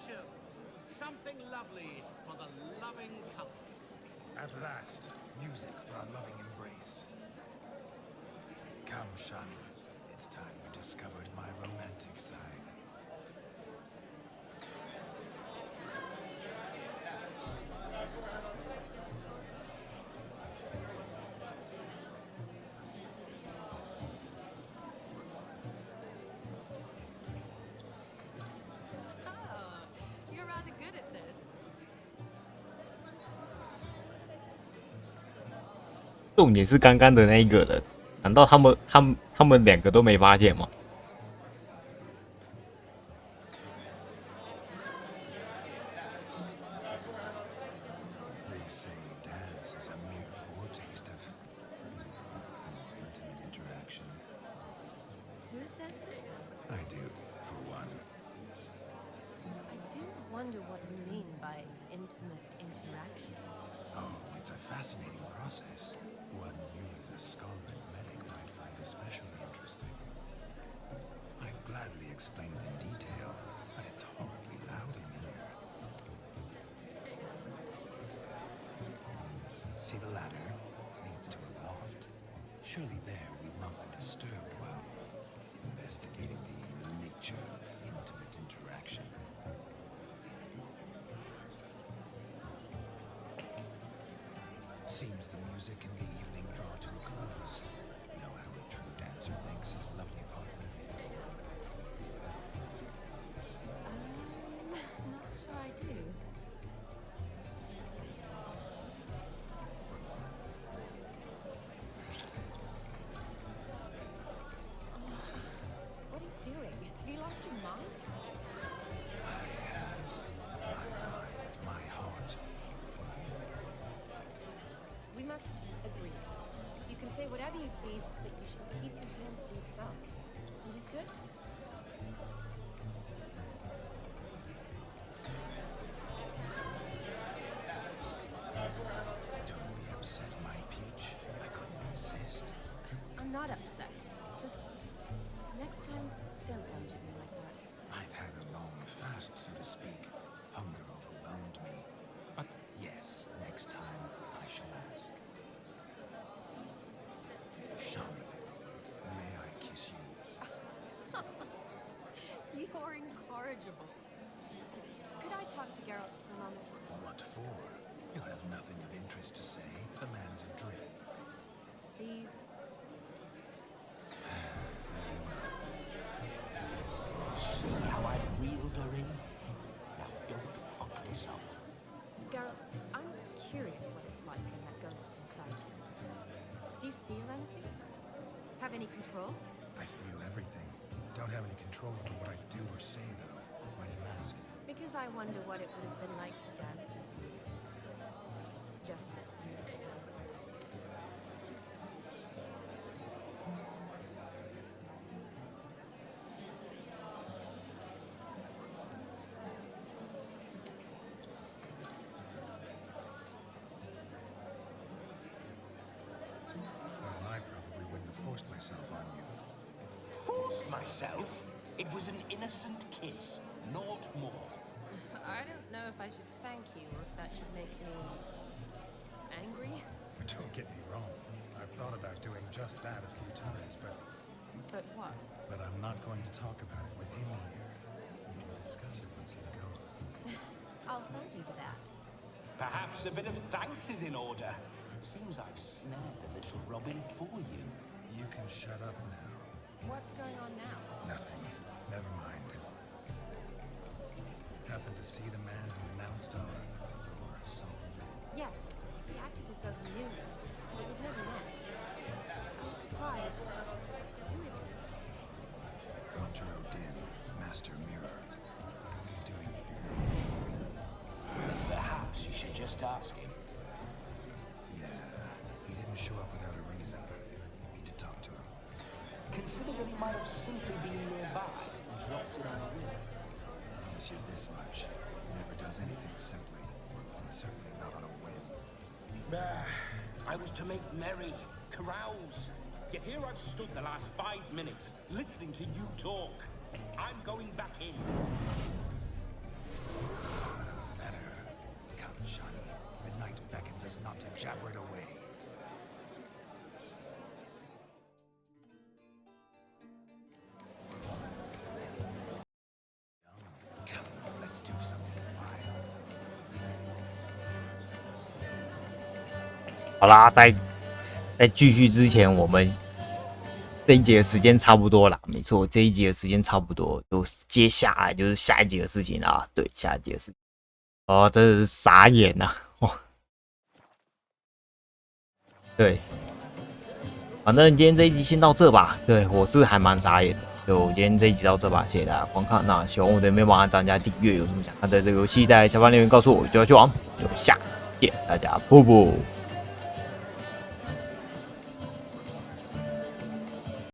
Congratulations! Something lovely for the loving couple. At last, music for our loving embrace. Come, Shani. It's time you discovered my romantic side. You're rather good at this. 重点是刚刚的那一个人，难道他们两个都没发现吗？ They say dance is a mere foretaste of more intimate interaction. Who says this? I do, for one. I do wonder what you mean by intimate interaction. Oh, it's a fascinating process. One you as a scholar and medic might find especially interesting. I'd gladly explain it in detail, but it's horribly loud in here. See the ladder? Leads to a loft. Surely there we won't be disturbed while investigating the nature of intimate interaction. Seems the music in the evening draw to a close. Know how a true dancer thanks his lovely partner. Not sure I do. What are you doing? Have you lost your mind? I have my mind, my heart for you. We must agree. You can say whatever you please, but you should keep your hands to yourself. Understood? Don't be upset, my peach. I couldn't resist. I'm not upset. Just next time, don't lunge at me like that. I'd had a long fast, so to speak. Hunger overwhelmed me. But yes, next time I shall ask. Shani, may I kiss you? You're incorrigible. Could I talk to Geralt for a moment? What for? You'll have nothing of interest to say. The man's adrift. Please. Very well. See how I reeled her in? Now don't fuck this up. Geralt, I'm curious what it's like when that ghost's inside you. Do you feel anything? Have any control? I feel everything. Don't have any control over what I do or say, though. Why do you ask? Because I wonder what it would have been like to dance with you. Just you. Well, I probably wouldn't have forced myself on you. Forced myself? It was an innocent kiss, naught more. I don't know if I should thank you or if that should make me angry. Don't get me wrong. I've thought about doing just that a few times, but what? But I'm not going to talk about it with him here. We can discuss it once he's gone. I'll hold you to that. Perhaps a bit of thanks is in order. Seems I've snared the little Robin for you. You can shut up now. What's going on now? Nothing. Never mind. Happened to see the man who announced your song? Yes, he acted as though he knew me, but we've never met. I'm surprised. Who is he? Contra Odin, Master Mirror. Wonder what he's doing here. Then perhaps you should just ask him. Yeah, he didn't show up without a reason. Need to talk to him. Consider that he might have simply been nearby and dropped it on a whim. Promise you this much. He never does anything simply, and certainly not on a whim. I was to make merry, carouse. Yet here I've stood the last 5 minutes, listening to you talk. I'm going back in. not to jabber it away. Let's do something wild. 好啦，在继续之前，我们这一集的时间差不多啦。没错，这一集的时间差不多，就接下来就是下一集的事情啦。对，下一集的事情。哦，真的是傻眼呐！哦，对，反正今天这一集先到这吧。对，我是还蛮傻眼的。就今天这一集到这吧，谢谢大家观看。那喜欢我的没帮按赞加订阅，有什么想看的这个游戏，在下方留言告诉我，就要去玩。就下次见，大家啵啵。